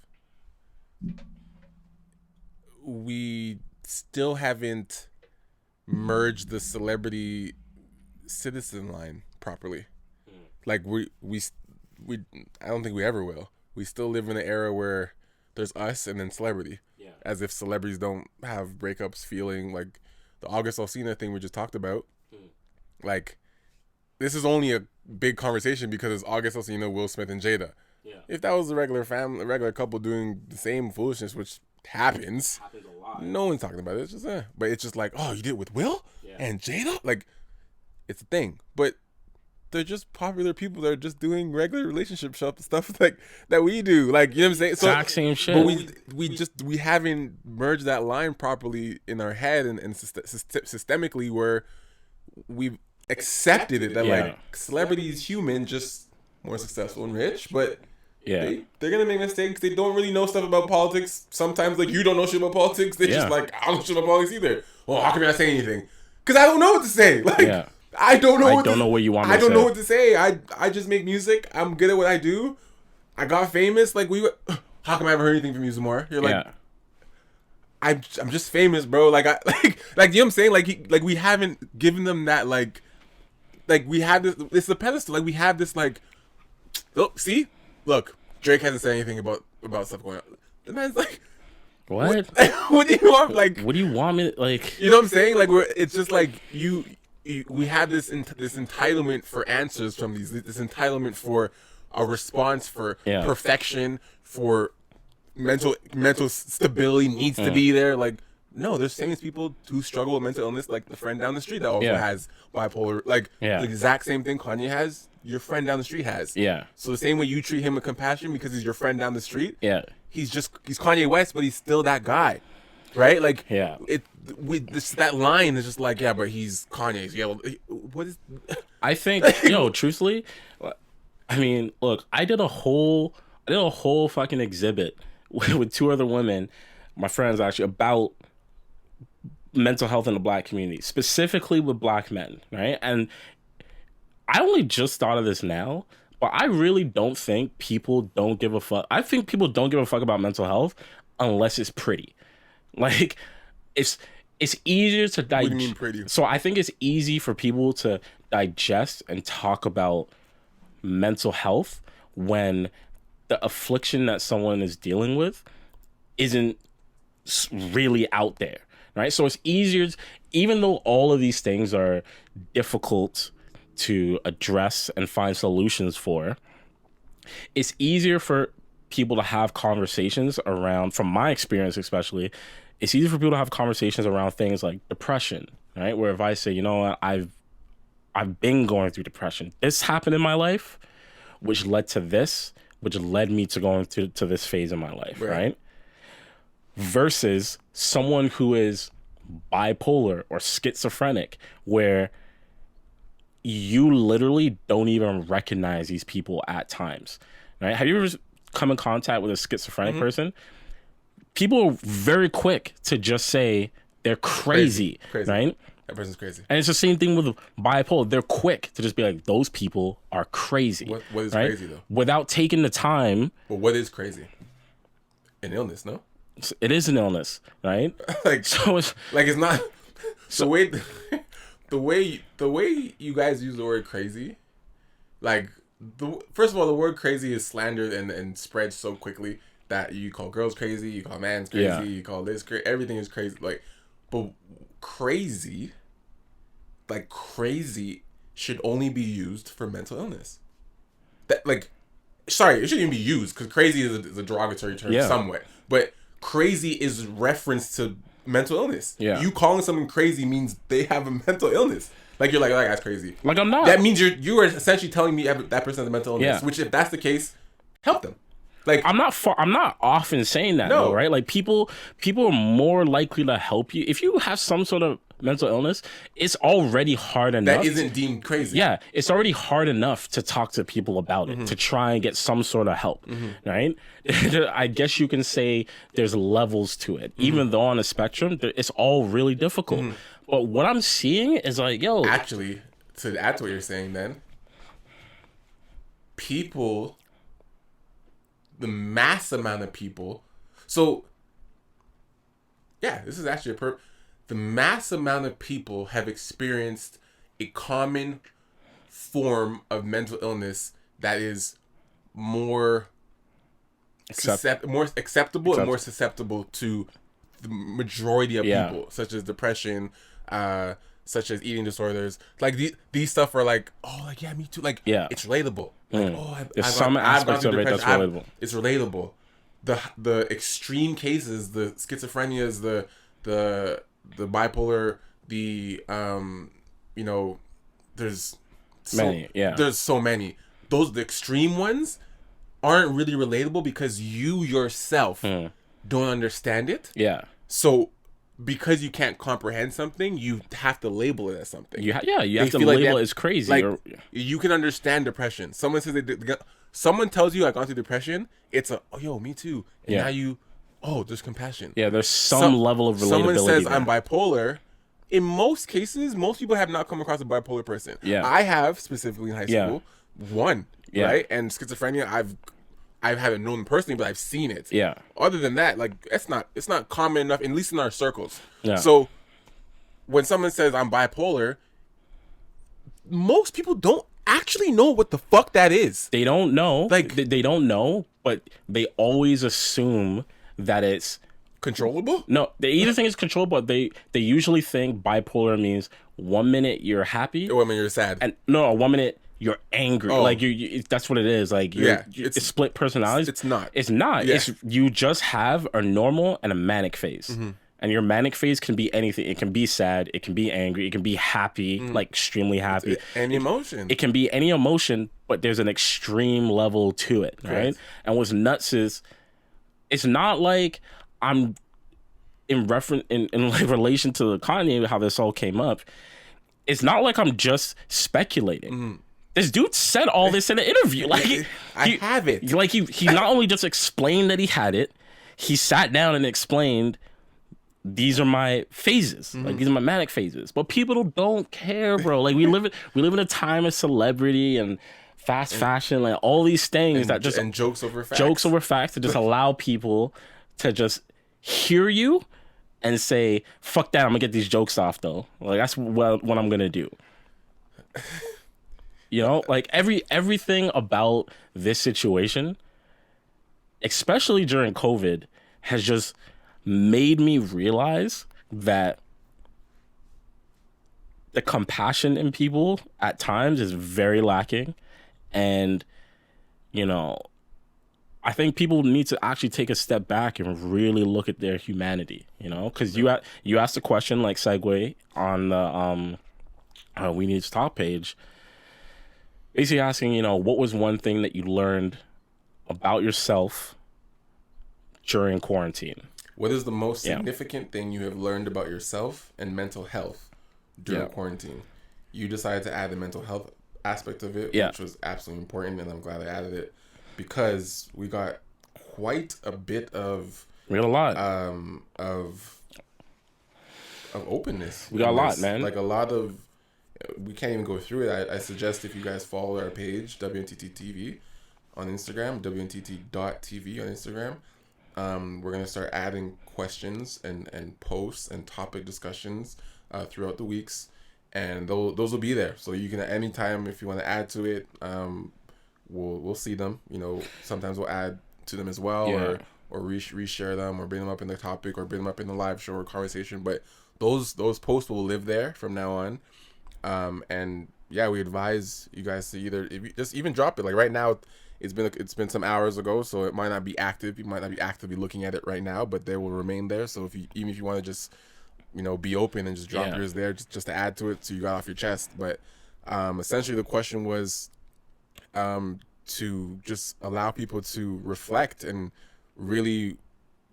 we still haven't merged the celebrity citizen line properly. Like we I don't think we ever will. We still live in an era where there's us and then celebrity. Yeah. As if celebrities don't have breakups, feeling like the August Alsina thing we just talked about. Like, this is only a big conversation because it's August Alsina, Will Smith, and Jada. Yeah. If that was a regular couple doing the same foolishness, which happens a lot. No one's talking about it. It's just, but it's just like, oh, you did it with Will and Jada? Like, it's a thing. But they're just popular people that are just doing regular relationship stuff like that we do. Like, you know what I'm saying? So, exact same shit. But we haven't merged that line properly in our head and systemically, where we've accepted it that like celebrities human, just more successful and rich, but they're gonna make mistakes. They don't really know stuff about politics. Sometimes, like, you don't know shit about politics. They just like, I don't know shit about politics either. Well, how come you're not saying anything? Because I don't know what to say. Like, I don't know what you want me to say. I don't know what to say. I just make music. I'm good at what I do. I got famous. Like, how come I haven't heard anything from you some more? You're like, I'm just famous, bro. Like, you know what I'm saying? Like we haven't given them that, like we have this. It's the pedestal. Like, we have this, like, oh, see, look, Drake hasn't said anything about stuff going on. The man's like, what? What do you want? Like, what do you want me? Like, you know what I'm saying? Like, it's just like we have this entitlement for answers from these. This entitlement for a response, for perfection, for mental stability needs to be there. Like, no, there's famous people who struggle with mental illness, like the friend down the street that also has bipolar. Like, the exact same thing Kanye has, your friend down the street has. Yeah. So the same way you treat him with compassion because he's your friend down the street. Yeah. He's Kanye West, but he's still that guy, right? Like, that line is just like, but he's Kanye. Yeah. What is? I think, truthfully, I mean, look, I did a whole fucking exhibit with two other women, my friends actually, about mental health in the Black community, specifically with Black men, right? And I only just thought of this now, but I really don't think people don't give a fuck. I think people don't give a fuck about mental health unless it's pretty. Like, it's easier to digest. What do you mean pretty? So I think it's easy for people to digest and talk about mental health when the affliction that someone is dealing with isn't really out there, right? So it's easier, even though all of these things are difficult to address and find solutions for, it's easier for people to have conversations around, from my experience especially, it's easier for people to have conversations around things like depression, right? Where if I say, you know what, I've been going through depression. This happened in my life, which led to this, which led me to going to this phase in my life, right? Versus someone who is bipolar or schizophrenic, where you literally don't even recognize these people at times, right? Have you ever come in contact with a schizophrenic person? People are very quick to just say they're crazy. Right? That person's crazy. And it's the same thing with bipolar. They're quick to just be like, those people are crazy. What is crazy, though? Without taking the time. But what is crazy? An illness, no? It is an illness, right? So it's not the way you guys use the word crazy. Like, first of all, the word crazy is slandered and spreads so quickly that you call girls crazy, you call mans crazy, you call this crazy. Everything is crazy. Like, but crazy should only be used for mental illness. That, like, sorry, it shouldn't even be used, because crazy is a derogatory term somewhat. But crazy is reference to mental illness. Yeah. You calling someone crazy means they have a mental illness. Like, you're like, oh, that guy's crazy. Like, I'm not. That means you are essentially telling me that person has a mental illness. Yeah. Which, if that's the case, help them. Like, I'm not often saying that, though, right? Like, people are more likely to help you if you have some sort of mental illness. It's already hard enough. That isn't deemed crazy. Yeah, it's already hard enough to talk to people about it, to try and get some sort of help, right? I guess you can say there's levels to it, even though on a spectrum, it's all really difficult. But what I'm seeing is like, actually, to add to what you're saying, then, the mass amount of people. So, yeah, this is actually the mass amount of people have experienced a common form of mental illness that is more acceptable and more susceptible to the majority of people, such as depression, such as eating disorders. Like, these stuff are like, oh, like, yeah, me too. Like, it's relatable. Like, oh, some aspects of it that's relatable. It's relatable. The extreme cases, the schizophrenias, the bipolar, there's so many. The extreme ones aren't really relatable because you yourself don't understand it. Yeah. So, because you can't comprehend something, you have to label it as something. You have to label it as crazy. Like, you can understand depression. Someone says someone tells you, like, gone through depression. It's me too. And now there's compassion. Yeah, there's some level of relatability. Someone says I'm bipolar. In most cases, most people have not come across a bipolar person. Yeah, I have, specifically in high school, one. Yeah. Right, and schizophrenia, I haven't known them personally, but I've seen it. Yeah. Other than that, like, it's not common enough, at least in our circles. Yeah. So when someone says I'm bipolar, most people don't actually know what the fuck that is. They don't know. Like, they don't know, but they always assume that it's controllable. No, they either think it's controllable, but they usually think bipolar means 1 minute you're happy, or 1 minute you're sad, and 1 minute you're angry. Like, you that's what it is. Like, it's split personalities. It's not. Yeah. It's you just have a normal and a manic phase. And your manic phase can be anything. It can be sad. It can be angry. It can be happy, like extremely happy. Any emotion. It can be any emotion, but there's an extreme level to it, right? And what's nuts is, it's not like I'm in relation to Kanye, how this all came up. it's not like I'm just speculating. This dude said all this in an interview. Like I have it. Like he not only just explained that he had it, he sat down and explained, these are my phases. Like these are my manic phases. But people don't care, bro. Like we live in a time of celebrity and fast fashion, like all these things that just and jokes over facts. Jokes over facts to just allow people to just hear you and say, fuck that, I'm gonna get these jokes off though. Like that's what I'm gonna do. You know, like everything about this situation, especially during COVID, has just made me realize that the compassion in people at times is very lacking. And, you know, I think people need to actually take a step back and really look at their humanity, you know, because you asked a question like segue on the We Need to Talk page, basically asking, you know, what was one thing that you learned about yourself during quarantine? What is the most significant thing you have learned about yourself and mental health during quarantine? You decided to add the mental health aspect of it, which was absolutely important, and I'm glad I added it because we got quite a bit of of openness. We got a lot, man. Like a lot of, we can't even go through it. I suggest if you guys follow our page, WNTT TV on Instagram, WNTT.TV on Instagram. We're gonna start adding questions and posts and topic discussions throughout the weeks. And those will be there, so you can at any time if you want to add to it. We'll see them. You know, sometimes we'll add to them as well, or reshare them, or bring them up in the topic, or bring them up in the live show or conversation. But those posts will live there from now on. And yeah, we advise you guys to either just even drop it. Like right now, it's been some hours ago, so it might not be active. You might not be actively looking at it right now, but they will remain there. So if you want to just, you know, be open and just drop yours there just to add to it so you got off your chest. But essentially the question was to just allow people to reflect and really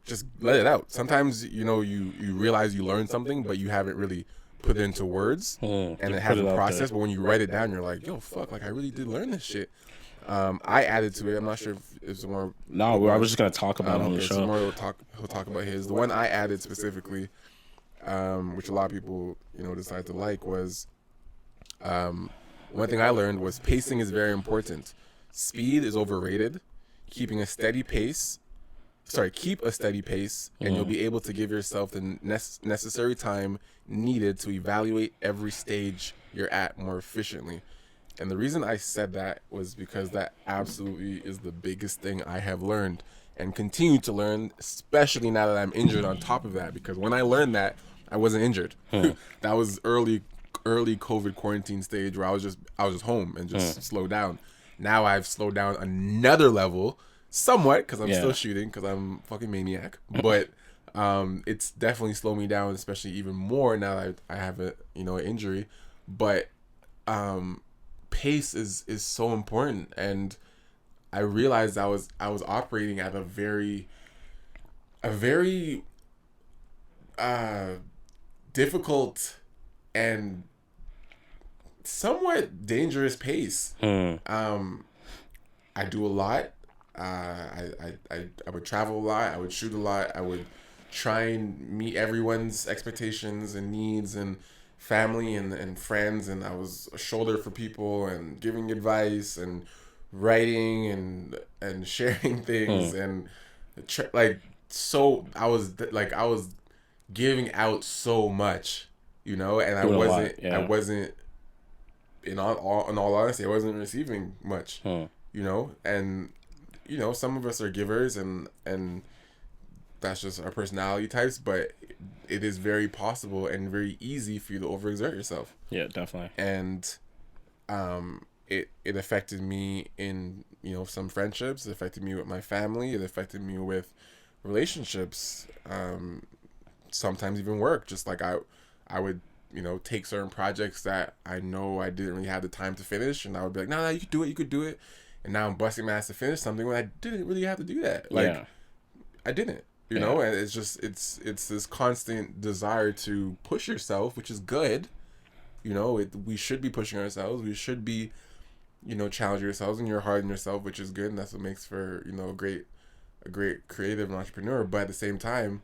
just let it out. Sometimes, you know, you realize you learned something, but you haven't really put it into words and it hasn't processed. But when you write it down, you're like, yo, fuck, like I really did learn this shit. I added to it. I'm not sure if it's more. No, I was just gonna talk about it on the show. So more he'll talk about his. The one I added specifically, which a lot of people, you know, decided to like, was one thing I learned was pacing is very important. Speed is overrated. Keep a steady pace, and you'll be able to give yourself the necessary time needed to evaluate every stage you're at more efficiently. And the reason I said that was because that absolutely is the biggest thing I have learned and continue to learn, especially now that I'm injured on top of that. Because when I learned that, I wasn't injured. That was early COVID quarantine stage where I was just home and just slowed down. Now I've slowed down another level, somewhat, because I'm still shooting, because I'm a fucking maniac. But it's definitely slowed me down, especially even more now that I have an injury. But pace is so important, and I realized I was operating at a very difficult and somewhat dangerous pace. I do a lot. I would travel a lot. I would shoot a lot. I would try and meet everyone's expectations and needs and family and friends, and I was a shoulder for people and giving advice and writing and sharing things and I was giving out so much, and I wasn't in all honesty, I wasn't receiving much, and some of us are givers and that's just our personality types, but it is very possible and very easy for you to overexert yourself. Yeah, definitely. And it affected me in some friendships. It affected me with my family. It affected me with relationships. Sometimes even work. Just like I would take certain projects that I know I didn't really have the time to finish, and I would be like, no, you could do it. And now I'm busting my ass to finish something when I didn't really have to do that. I didn't. And it's just it's this constant desire to push yourself, which is good, You know, we should be pushing ourselves. We should be, you know, challenging ourselves, and you're hard on yourself, which is good, and that's what makes for, you know, a great creative and entrepreneur. But at the same time,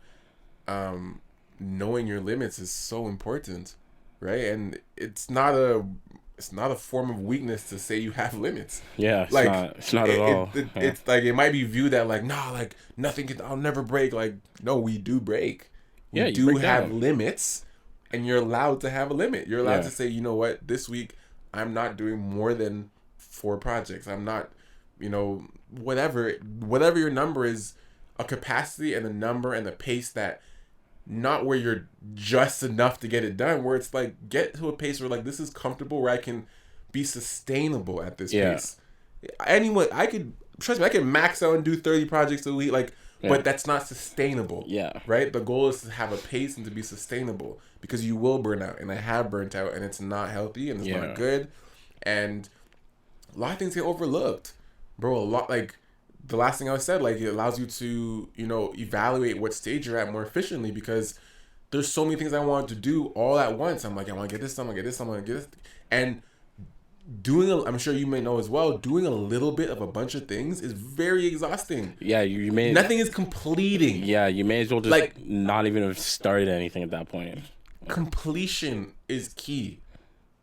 knowing your limits is so important, right? And it's not a form of weakness to say you have limits. Yeah, like it's not at all. It's like, it might be viewed that like, nah, like nothing can, I'll never break. Like, no, we do break. We do have limits, and you're allowed to have a limit. You're allowed to say, you know what, this week I'm not doing more than 4 projects. I'm not, you know, whatever your number is, a capacity and a number and the pace that, not where you're just enough to get it done, where it's like, get to a pace where like, this is comfortable, where I can be sustainable at this pace. Anyone, I could max out and do 30 projects a week, like, but that's not sustainable. Right? The goal is to have a pace and to be sustainable, because you will burn out, and I have burnt out, and it's not healthy, and it's not good. And a lot of things get overlooked, bro. A lot, like, the last thing I said, like, it allows you to, you know, evaluate what stage you're at more efficiently, because there's so many things I want to do all at once. I'm like, I want to get this, I'm going to get this, I'm going to get this. And I'm sure you may know as well, doing a little bit of a bunch of things is very exhausting. Yeah, nothing is completing. Yeah, you may as well just like not even have started anything at that point. Completion is key.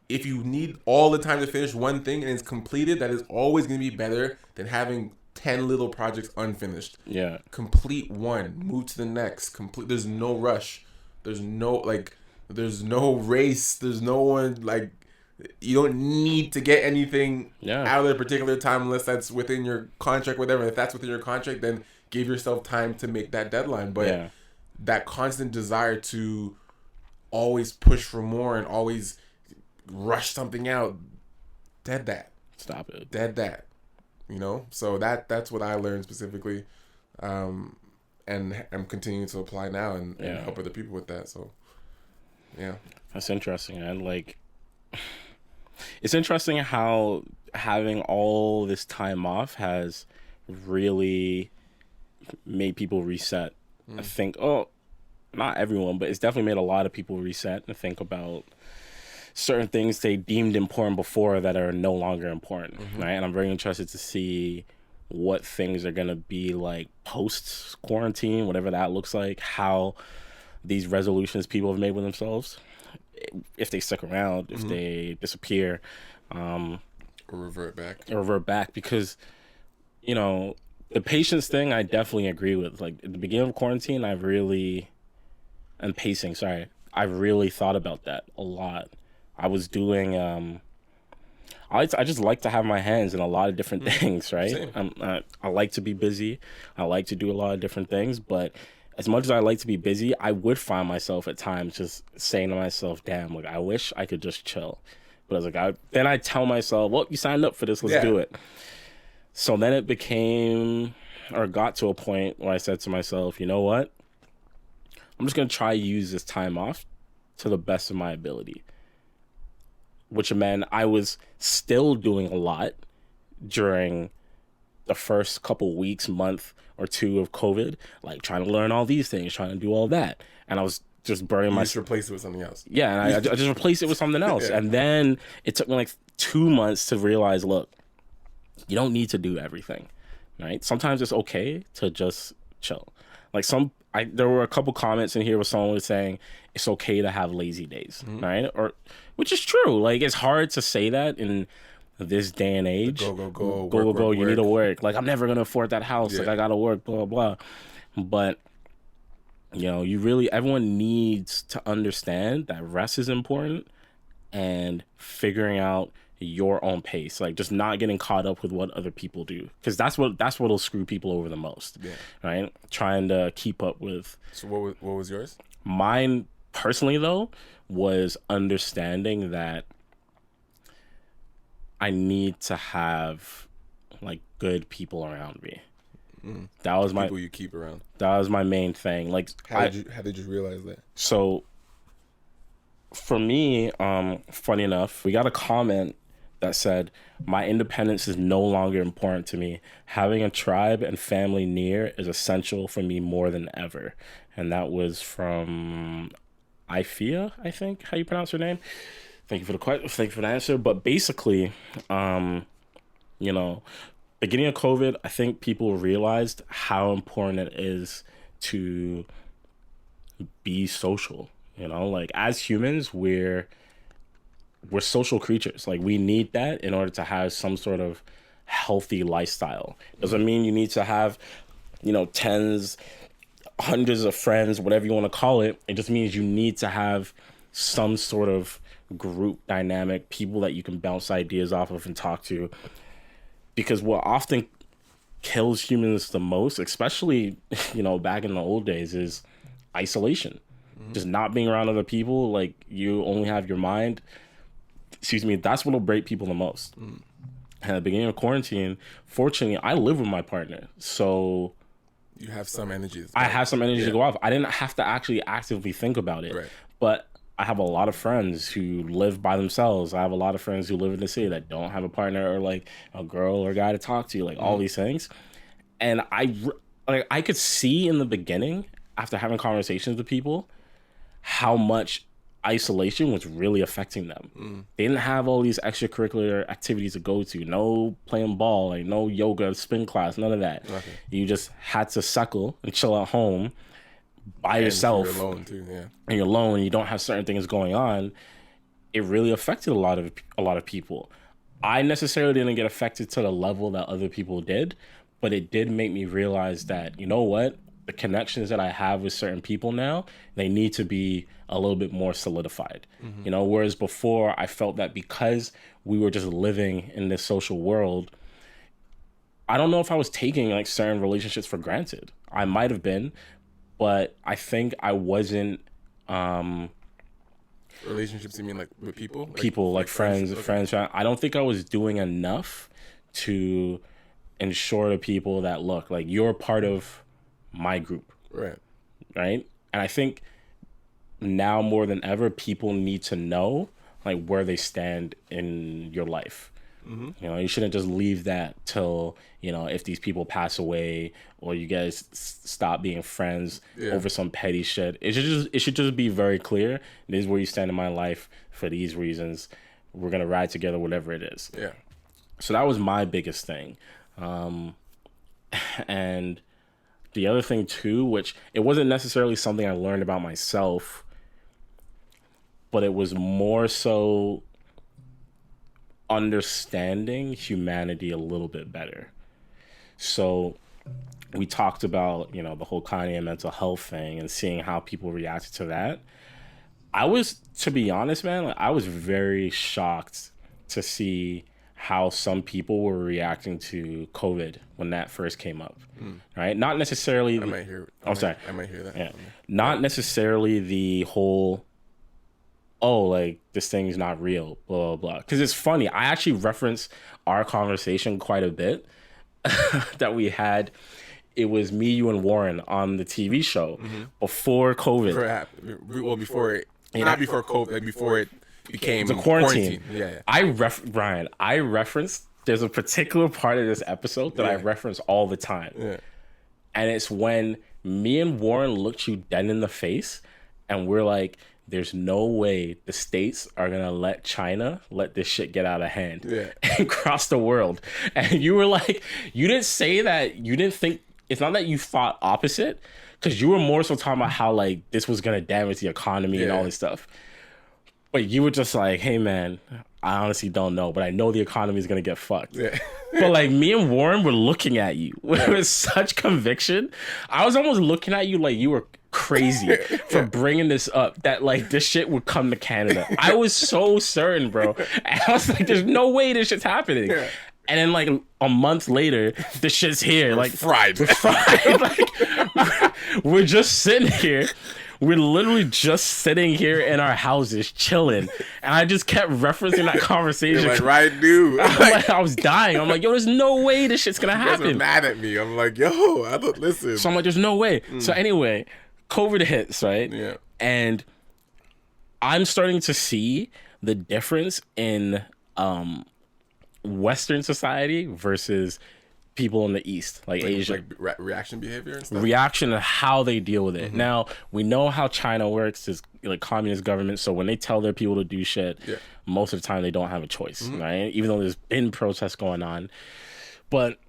If you need all the time to finish one thing and it's completed, that is always going to be better than having 10 little projects unfinished. Yeah. Complete one, move to the next. There's no rush. There's no race. There's no one, like, you don't need to get anything out of a particular time unless that's within your contract, whatever. If that's within your contract, then give yourself time to make that deadline. But that constant desire to always push for more and always rush something out, dead that. Stop it. Dead that. You know? So that's what I learned specifically. And I'm continuing to apply now and help other people with that. So, yeah. That's interesting, man. Like, it's interesting how having all this time off has really made people reset. I think, not everyone, but it's definitely made a lot of people reset and think about certain things they deemed important before that are no longer important, right? And I'm very interested to see what things are going to be like post-quarantine, whatever that looks like, how these resolutions people have made with themselves, if they stick around, if they disappear, or revert back, because, you know, the patience thing I definitely agree with. Like, at the beginning of quarantine, I really thought about that a lot. I was doing I just like to have my hands in a lot of different things, right? I like to be busy. I like to do a lot of different things, but as much as I like to be busy, I would find myself at times just saying to myself, damn, like, I wish I could just chill. But I was like, then I tell myself, well, you signed up for this, let's do it. So then it got to a point where I said to myself, you know what? I'm just going to try to use this time off to the best of my ability. Which meant I was still doing a lot during the first couple weeks, month or two of COVID, like trying to learn all these things, trying to do all that. And I was just burning my... just replace it with something else. Yeah, and I just replaced it with something else. And then it took me like 2 months to realize, look, you don't need to do everything, right? Sometimes it's okay to just chill. Like there were a couple comments in here where someone was saying it's okay to have lazy days, right? Or, which is true. Like, it's hard to say that in this day and age. Go. You need to work. Like, I'm never gonna afford that house. Like, I gotta work. Blah blah. But you know, everyone needs to understand that rest is important and figuring out your own pace, like just not getting caught up with what other people do, because that's what'll screw people over the most. Right? Trying to keep up with. So what was yours? Mine personally, though, was understanding that I need to have like good people around me. That was people you keep around. That was my main thing. Like, how did you realize that? So for me, funny enough, we got a comment that said, my independence is no longer important to me. Having a tribe and family near is essential for me more than ever. And that was from Ifia, I think, how you pronounce her name. Thank you for the question. Thank you for the answer. But basically, you know, beginning of COVID, I think people realized how important it is to be social. You know, like as humans, we're social creatures. Like we need that in order to have some sort of healthy lifestyle. Doesn't mean you need to have, tens, hundreds of friends, whatever you want to call it. It just means you need to have some sort of group dynamic, people that you can bounce ideas off of and talk to. Because what often kills humans the most, especially, back in the old days, is isolation. Just not being around other people. Like you only have your mind. That's what'll break people the most. At the beginning of quarantine, fortunately, I live with my partner. So you have some energy. I have some energy to go off. I didn't have to actually actively think about it. Right. But I have a lot of friends who live by themselves. I have a lot of friends who live in the city that don't have a partner or like a girl or guy to talk to, like all these things. And I could see in the beginning, after having conversations with people, how much isolation was really affecting them. They didn't have all these extracurricular activities to go to. No playing ball, like no yoga, spin class, none of that. Okay. You just had to suckle and chill at home by yourself. You're alone too, yeah. And you're alone and you don't have certain things going on. It really affected a lot of people. I necessarily didn't get affected to the level that other people did, but it did make me realize that, you know what? The connections that I have with certain people now, they need to be a little bit more solidified. Whereas before I felt that because we were just living in this social world, I don't know if I was taking like certain relationships for granted. I might have been, but I think I wasn't. Relationships, you mean like with people? Like friends. I don't think I was doing enough to ensure to people that, look, like you're part of my group. Right. And I think now more than ever, people need to know like where they stand in your life. You shouldn't just leave that till, if these people pass away or you guys stop being friends over some petty shit. It should just be very clear. This is where you stand in my life for these reasons. We're going to ride together, whatever it is. Yeah. So that was my biggest thing. And the other thing too, which it wasn't necessarily something I learned about myself, but it was more so understanding humanity a little bit better. So we talked about, the whole Kanye mental health thing and seeing how people reacted to that. To be honest, man, I was very shocked to see how some people were reacting to COVID when that first came up. Right? Not necessarily. I might hear that. Yeah. Not necessarily the whole, like this thing's not real, blah, blah, blah. Because it's funny. I actually reference our conversation quite a bit that we had. It was me, you, and Warren on the TV show before COVID. Before it, not before COVID, like before it became the quarantine. Yeah. Brian, I referenced, there's a particular part of this episode that I reference all the time. Yeah. And it's when me and Warren looked you dead in the face and we're like, there's no way the States are going to let China let this shit get out of hand and cross the world. And you were like, you didn't say that, you didn't think, it's not that you thought opposite, because you were more so talking about how like this was going to damage the economy and all this stuff. But you were just like, hey man, I honestly don't know, but I know the economy is going to get fucked. Yeah. But like me and Warren were looking at you with such conviction. I was almost looking at you like you were crazy for bringing this up, that like this shit would come to Canada. I was so certain, bro. And I was like, there's no way this shit's happening. Yeah. And then like a month later, this shit's here. Like fried. Like we're just sitting here. We're literally just sitting here in our houses chilling. And I just kept referencing that conversation. You're like, right, dude. I was dying. I'm like, yo, there's no way this shit's gonna happen. You guys are mad at me. I'm like, yo, I don't listen. So I'm like, there's no way. So anyway, COVID hits, right? Yeah. And I'm starting to see the difference in Western society versus people in the East, like Asia. Like reaction behavior and stuff? Reaction to how they deal with it. Now, we know how China works. It's like communist government, so when they tell their people to do shit, most of the time they don't have a choice, right? Even though there's been protests going on. But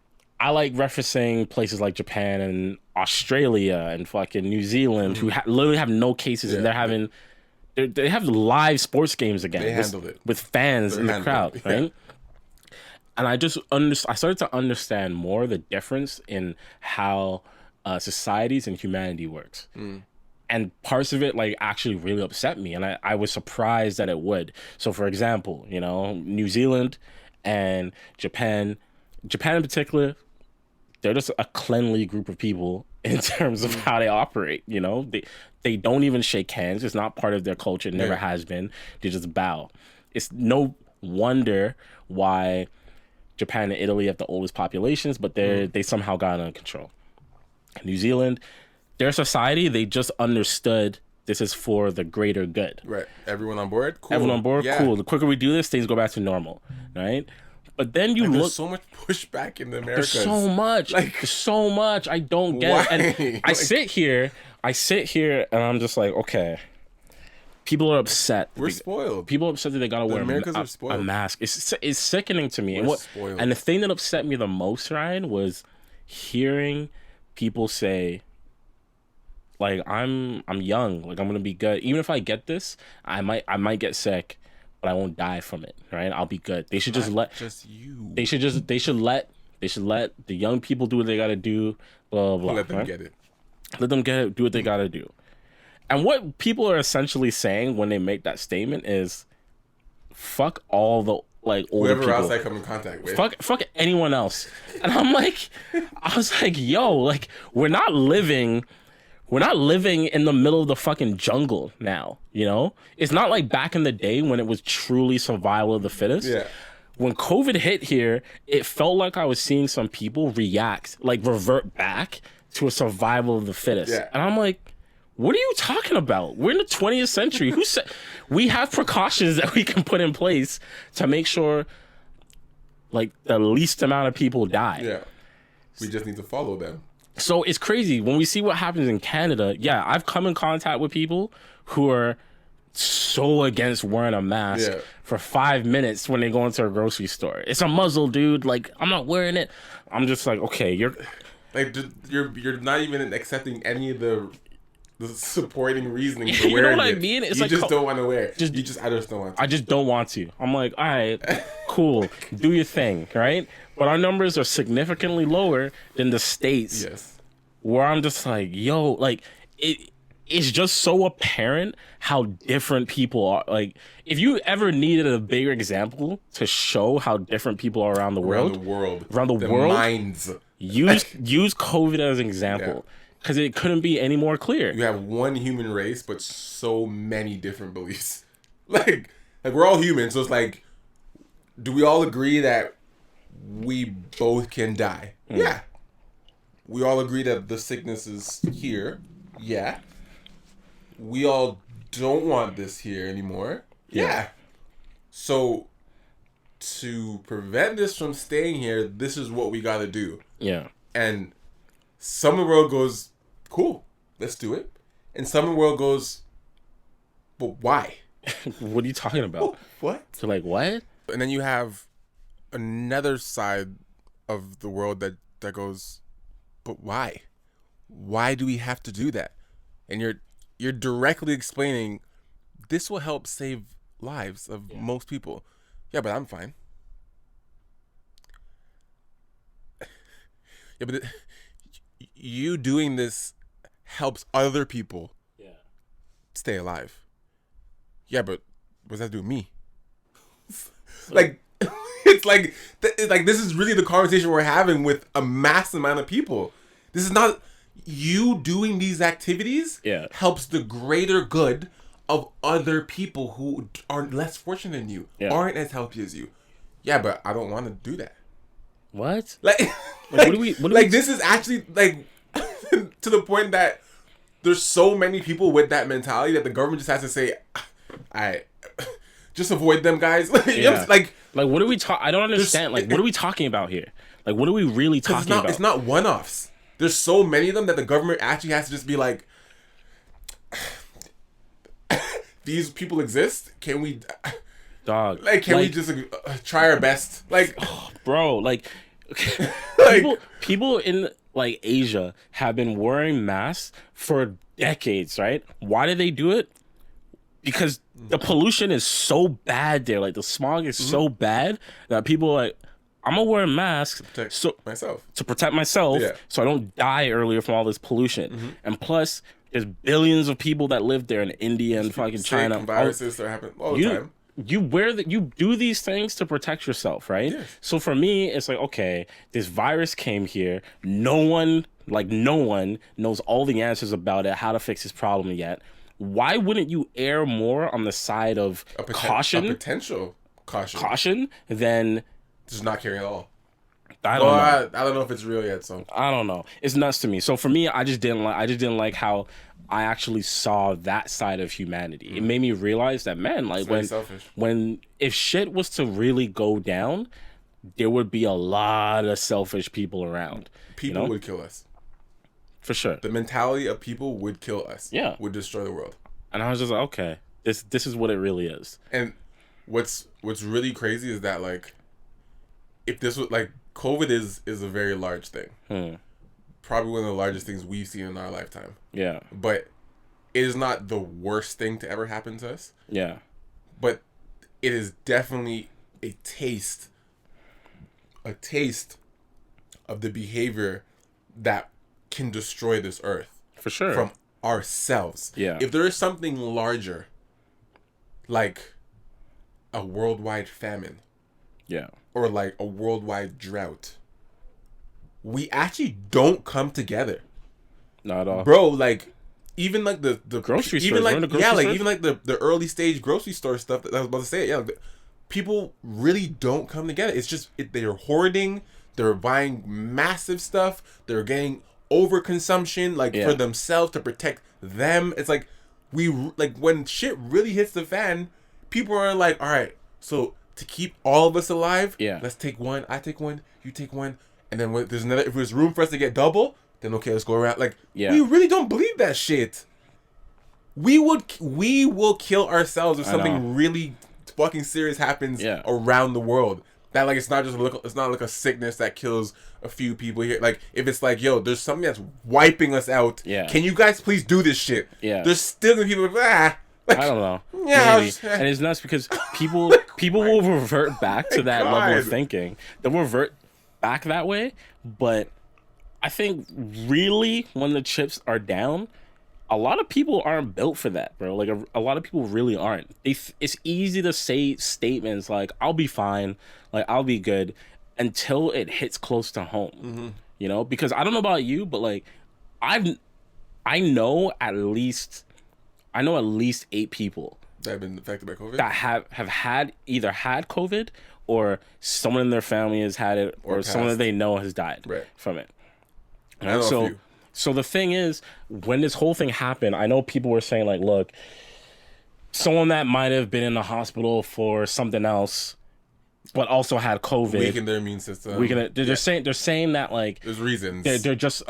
I like referencing places like Japan and Australia and fucking New Zealand who literally have no cases and they're having... They have live sports games again. They handled it. With fans in the crowd, right? And I started to understand more the difference in how societies and humanity works. And parts of it like actually really upset me. And I was surprised that it would. So for example, you know, New Zealand and Japan in particular, they're just a cleanly group of people in terms of how they operate. You know, they don't even shake hands. It's not part of their culture. It never has been. They just bow. It's no wonder why Japan and Italy have the oldest populations, but they somehow got it under control. New Zealand, their society, they just understood this is for the greater good. Right. Everyone on board? Cool. Everyone on board? Yeah. Cool. The quicker we do this, things go back to normal. Right? But then you look... There's so much pushback in the Americas. There's so much. There's so much. I don't get it. And I sit here and I'm just like, okay... People are upset. We're spoiled. People are upset that they gotta wear a mask. It's sickening to me. And the thing that upset me the most, Ryan, was hearing people say, like, I'm young, like I'm gonna be good. Even if I get this, I might get sick, but I won't die from it. Right? I'll be good. They should just let They should let the young people do what they gotta do. Blah blah blah. Let them get it. Let them get it. Do what they gotta do. And what people are essentially saying when they make that statement is, fuck all the like older whoever people. else I come in contact with. Fuck anyone else. And I was like, yo, like we're not living in the middle of the fucking jungle now, you know? It's not like back in the day when it was truly survival of the fittest. Yeah. When COVID hit here, it felt like I was seeing some people revert back to a survival of the fittest. Yeah. And I'm like, what are you talking about? We're in the 20th century. Who said we have precautions that we can put in place to make sure like the least amount of people die? Yeah. We just need to follow them. So it's crazy when we see what happens in Canada. Yeah, I've come in contact with people who are so against wearing a mask for 5 minutes when they go into a grocery store. It's a muzzle, dude. Like, I'm not wearing it. I'm just like, okay, you're not even accepting any of the supporting reasoning for wearing it. You know what I mean? It's don't want to wear it. I just don't want to. I just don't want to. I'm like, all right, cool. Do your thing, right? But our numbers are significantly lower than the States. Yes. Where I'm just like, yo, like, it's just so apparent how different people are. Like, if you ever needed a bigger example to show how different people are around the world. Minds. Use COVID as an example. Yeah. Because it couldn't be any more clear. You have one human race, but so many different beliefs. Like we're all human, so it's like, do we all agree that we both can die? Yeah. We all agree that the sickness is here. Yeah. We all don't want this here anymore. Yeah. So to prevent this from staying here, this is what we got to do. Yeah. And some of the world goes, cool, let's do it. And some of the world goes, but why? What are you talking about? What? So like, what? And then you have another side of the world that goes, but why? Why do we have to do that? And you're directly explaining, this will help save lives of most people. Yeah, but I'm fine. Yeah, but you doing this helps other people stay alive. Yeah, but what does that do with me? It's like this is really the conversation we're having with a mass amount of people. This is not you doing these activities helps the greater good of other people who are less fortunate than you, aren't as healthy as you. Yeah, but I don't want to do that. What? What do we this is actually like to the point that there's so many people with that mentality that the government just has to say, just avoid them, guys. Like what are we talking? I don't understand. What are we talking about here? Like, what are we really talking about? It's not one-offs. There's so many of them that the government actually has to just be like, these people exist. Can we, dog? like, can we just try our best? Like, bro, like, people in like Asia have been wearing masks for decades, right? Why do they do it? Because the pollution is so bad there. Like, the smog is so bad that people are like, I'm gonna wear a mask to protect myself, so I don't die earlier from all this pollution. And plus, there's billions of people that live there in India and fucking China. Viruses that happen all the time. You do these things to protect yourself, right? Yes. So for me, it's like, okay, this virus came here. No one knows all the answers about it, how to fix this problem yet. Why wouldn't you err more on the side of caution? A potential caution. Caution than just not caring at all. I don't know. I don't know if it's real yet, so I don't know. It's nuts to me. So for me, I just didn't like how I actually saw that side of humanity. It made me realize that, man, like, when if shit was to really go down, there would be a lot of selfish people around. People would kill us. For sure. The mentality of people would kill us. Yeah. Would destroy the world. And I was just like, okay, this is what it really is. And what's really crazy is that, like, if this was like, COVID is a very large thing. Probably one of the largest things we've seen in our lifetime. Yeah. But it is not the worst thing to ever happen to us. Yeah. But it is definitely a taste of the behavior that can destroy this earth. For sure. From ourselves. Yeah. If there is something larger, like a worldwide famine. Yeah. Or like a worldwide drought, we actually don't come together. Not at all. Bro, like, even like the grocery stores, even like even like the early stage grocery store stuff that I was about to say, people really don't come together. It's just they're hoarding, they're buying massive stuff, they're getting overconsumption, like, for themselves, to protect them. It's like, when shit really hits the fan, people are like, all right, so to keep all of us alive, let's take one, I take one, you take one, and then when there's another, if there's room for us to get double, then okay, let's go around. Like, we really don't believe that shit. We will kill ourselves if something really fucking serious happens around the world. That, like, it's not like a sickness that kills a few people here. Like, if it's like, yo, there's something that's wiping us out. Yeah. Can you guys please do this shit? Yeah. There's still gonna be people like, I don't know. Yeah, and it's nuts because people will revert back to that level of thinking. They'll revert back that way, but I think really when the chips are down, a lot of people aren't built for that, bro. Like, a lot of people really aren't. It's easy to say statements like, I'll be fine, like, I'll be good, until it hits close to home. You know, because I don't know about you, but like, I know at least 8 people that have been affected by COVID, that have either had COVID, or someone in their family has had it, or someone that they know has died from it. And so the thing is, when this whole thing happened, I know people were saying, like, look, someone that might have been in the hospital for something else, but also had COVID, weakened their immune system. They're saying that, like, there's reasons. They're just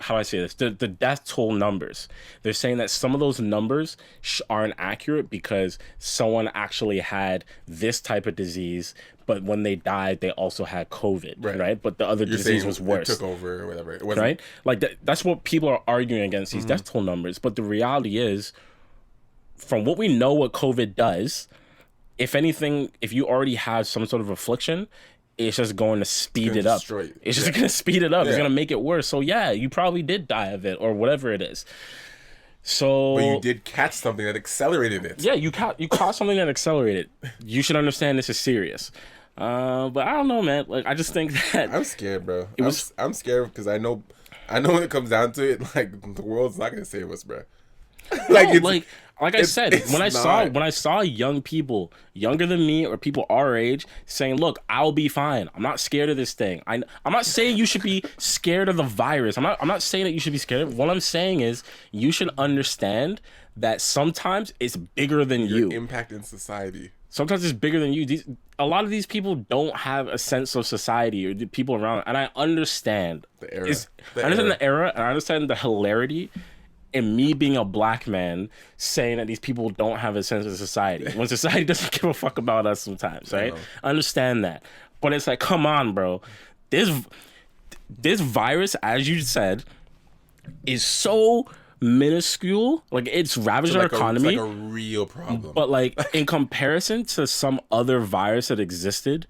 how do I say this? The death toll numbers. They're saying that some of those numbers aren't accurate because someone actually had this type of disease, but when they died, they also had COVID, right? But the other disease was worse. It took over or whatever. It wasn't... Right? Like, that's what people are arguing against, these death toll numbers. But the reality is, from what we know what COVID does, if anything, if you already have some sort of affliction, it's just going to speed it up. It's just going to speed it up. It's going to make it worse. So yeah, you probably did die of it or whatever it is. So, but you did catch something that accelerated it. Yeah, you caught something that accelerated. You should understand this is serious. But I don't know, man. Like, I just think that I'm scared, bro. I'm scared because I know when it comes down to it, like, the world's not going to save us, bro. Like I said, when I saw young people, younger than me or people our age, saying, "Look, I'll be fine. I'm not scared of this thing." I'm not saying you should be scared of the virus. I'm not saying that you should be scared of it. What I'm saying is you should understand that sometimes it's bigger than you. Impact in society. Sometimes it's bigger than you. A lot of these people don't have a sense of society or the people around. And I understand. The era. I understand the era, and I understand the hilarity in me being a black man saying that these people don't have a sense of society. When society doesn't give a fuck about us sometimes, right? I understand that. But it's like, come on, bro. This virus, as you said, is so minuscule. Like, it's ravaged our economy. It's like a real problem. But like, in comparison to some other virus that existed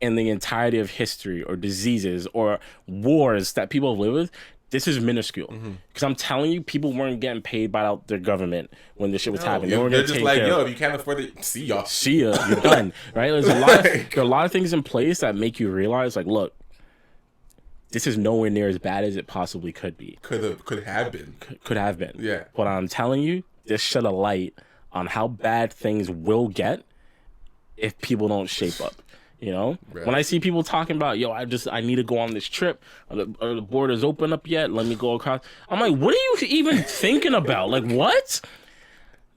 in the entirety of history, or diseases or wars that people have lived with, this is minuscule. Because I'm telling you, people weren't getting paid by their government when this shit was happening. They're just like, yo, if you can't afford it, see y'all. See ya, you're done. Right? There are a lot of things in place that make you realize, like, look, this is nowhere near as bad as it possibly could be. Could have been. Could have been. Yeah. But I'm telling you, this shed a light on how bad things will get if people don't shape up. You know, right. When I see people talking about, yo, I need to go on this trip. Are the borders open up yet? Let me go across. I'm like, what are you even thinking about? Like, what?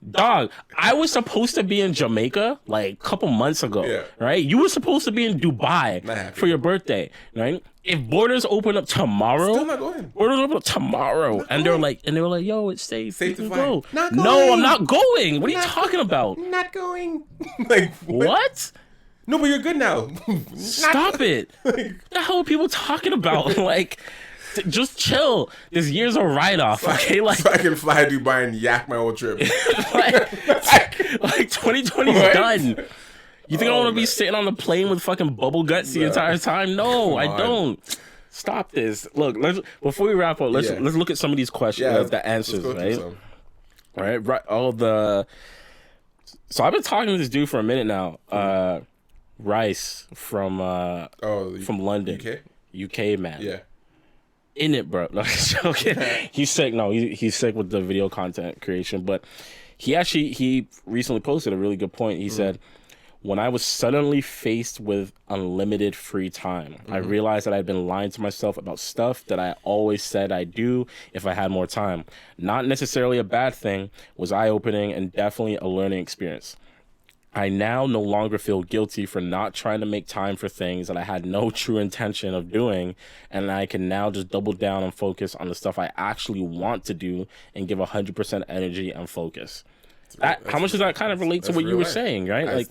Dog, I was supposed to be in Jamaica like a couple months ago, right? You were supposed to be in Dubai for your birthday, right? If borders open up tomorrow, still not going. Borders open up tomorrow, and they were like, yo, it's safe. Safe to fly. Go. Not going. No, I'm not going. What are you talking about? Not going. Like what? No, but you're good now. Stop it. What the hell are people talking about? Like, just chill. This year's a write-off, okay? Like, so I can fly to Dubai and yak my whole trip. like 2020's done. You think I want to be sitting on the plane with fucking bubble guts the entire time? No, I don't. Stop this. Look, before we wrap up, let's look at some of these questions, the answers, right? Right. So I've been talking to this dude for a minute now. Rice from London, UK man. Yeah. In it, bro. No, okay. He's sick. No, he's sick with the video content creation. But he recently posted a really good point. He said, when I was suddenly faced with unlimited free time, I realized that I'd been lying to myself about stuff that I always said I'd do if I had more time. Not necessarily a bad thing, was eye-opening and definitely a learning experience. I now no longer feel guilty for not trying to make time for things that I had no true intention of doing, and I can now just double down and focus on the stuff I actually want to do and give 100% energy and focus. How much does that kind of relate to what you were saying, right?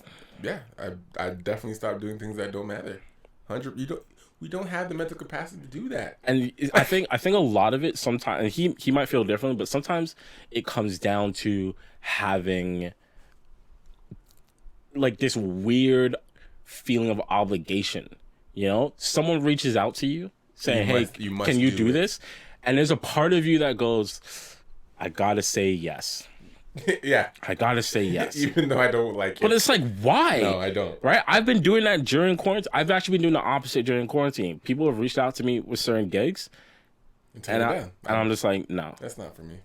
I definitely stopped doing things that don't matter. We don't have the mental capacity to do that. And I think a lot of it sometimes, and he might feel differently, but sometimes it comes down to having like this weird feeling of obligation. You know, someone reaches out to you saying, can you do this? And there's a part of you that goes, I gotta say yes. Yeah. I gotta say yes. Even though I don't like it. But it's like, why? No, I don't. Right? I've been doing that during quarantine. I've actually been doing the opposite during quarantine. People have reached out to me with certain gigs. And I'm just like, no. That's not for me.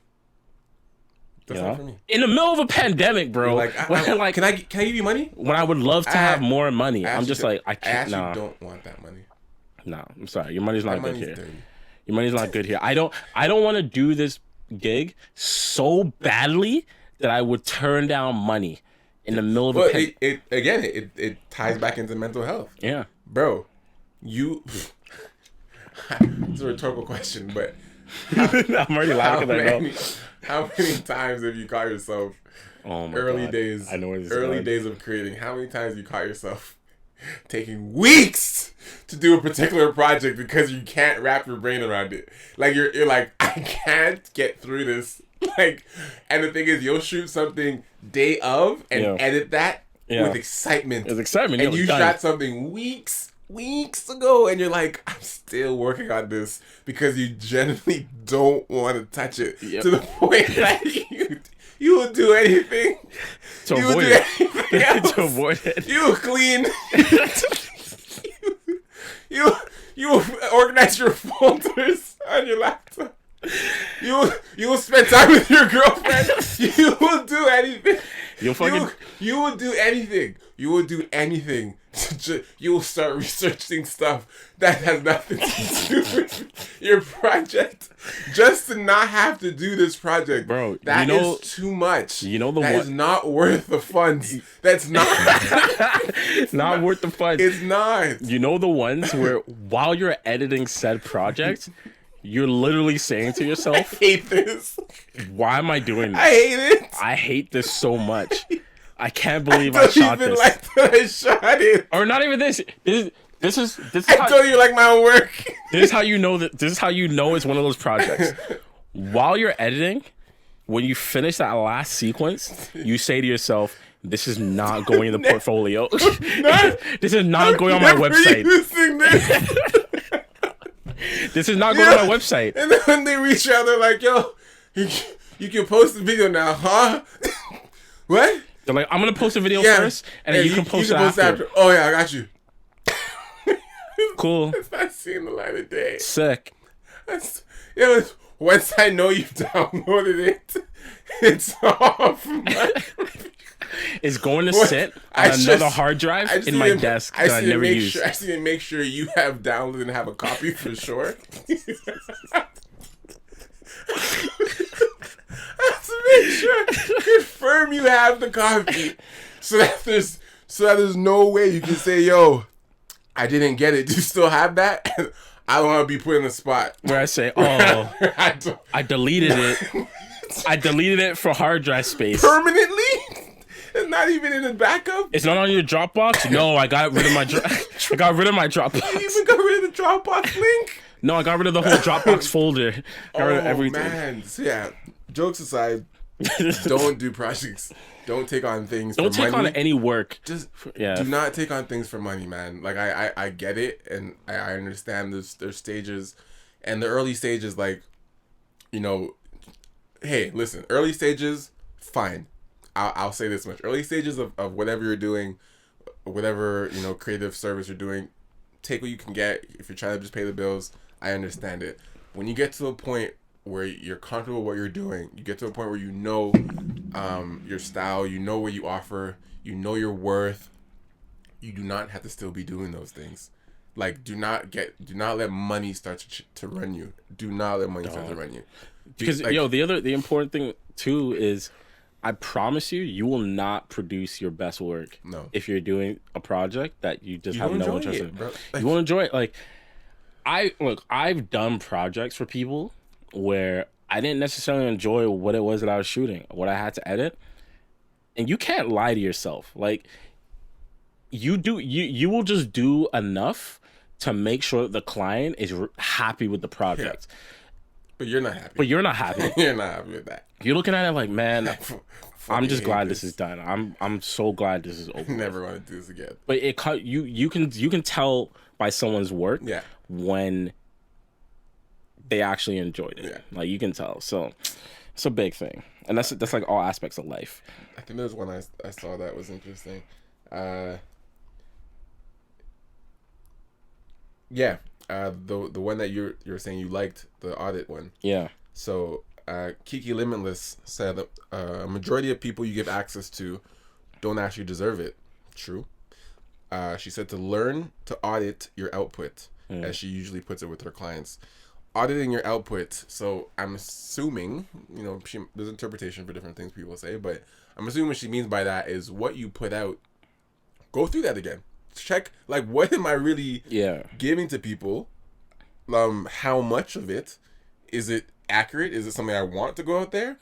That's not for me. In the middle of a pandemic, bro. Like, can I give you money? When I would love to have more money, I'm just like, I can't. I actually don't want that money. No, I'm sorry. Your money's not good here. Your money's not good here. I don't want to do this gig so badly that I would turn down money in the middle of a pandemic. It ties back into mental health. Yeah. Bro, it's a rhetorical question, but I'm already laughing at that. How many times have you caught yourself early days of creating? How many times have you caught yourself taking weeks to do a particular project because you can't wrap your brain around it? Like you're like, I can't get through this. Like, and the thing is, you'll shoot something day of and edit that with excitement. It's excitement, and you shot something weeks ago, and you're like, I'm still working on this because you genuinely don't want to touch it to the point that you will do anything to avoid it. To avoid it. You will clean. you will organize your folders on your laptop. You will spend time with your girlfriend. You will do anything. You will do anything. You will do anything. You will start researching stuff that has nothing to do with your project, just to not have to do this project, bro. That is too much. That is not worth the funds. That's not not worth the funds. It's not. You know the ones where while you're editing said project, you're literally saying to yourself, I hate this. Why am I doing this? I hate it. I hate this so much. I can't believe I shot this. Like that I shot it. Or not even this. This is I told you like my own work. This is how you know that. This is how you know it's one of those projects. While you're editing, when you finish that last sequence, you say to yourself, "This is not going in the portfolio. This is not going on my website. This is not going on my website." And then when they reach out, they're like, "Yo, you can post the video now, huh?" What? They're like, "I'm gonna post a video first, and then you can post it after." Oh yeah, I got you. Cool. It's not seeing the light of day. Sick. Once I know you've downloaded it, it's off my It's going to sit on another hard drive in my desk that I never use. I just need to make sure you have downloaded and have a copy for sure. Make sure, confirm you have the copy, so that there's no way you can say, "Yo, I didn't get it. Do you still have that?" I don't want to be put in the spot where I say, "Oh, I deleted it. I deleted it for hard drive space permanently." It's not even in the backup. It's not on your Dropbox. No, I got rid of my I got rid of my Dropbox. You even got rid of the Dropbox link? No, I got rid of the whole Dropbox folder. Got rid of everything. Man, so yeah. Jokes aside, don't do projects. Don't take on things. Don't take on any work. Just do not take on things for money, man. Like I get it, and I understand there's stages, and the early stages, like, hey, listen, early stages, fine. I'll say this much: early stages of whatever you're doing, whatever creative service you're doing, take what you can get. If you're trying to just pay the bills, I understand it. When you get to a point where you're comfortable with what you're doing, you get to a point where your style, what you offer, your worth, you do not have to still be doing those things. Like, do not let money start to run you. Do not let money start to run you. Because the important thing too is, I promise you will not produce your best work. No. If you're doing a project that you just have no interest in. You won't enjoy it. Like, I've done projects for people where I didn't necessarily enjoy what it was that I was shooting, what I had to edit. And you can't lie to yourself. Like, you will just do enough to make sure that the client is happy with the project. Yeah. But you're not happy. You're not happy with that. You're looking at it like, man, I'm just glad this is done. I'm so glad this is over. Never want to do this again. But you can tell by someone's work when they actually enjoyed it. Yeah. Like, you can tell. So it's a big thing. And that's like all aspects of life. I think there's one I saw that was interesting. The one that you're saying you liked, the audit one. Yeah. So Kiki Limitless said a majority of people you give access to don't actually deserve it. True. She said to learn to audit your output, as she usually puts it with her clients. Auditing your output. So I'm assuming, there's interpretation for different things people say, but I'm assuming what she means by that is what you put out. Go through that again. Check, like, what am I really giving to people? How much of it is it accurate? Is it something I want to go out there?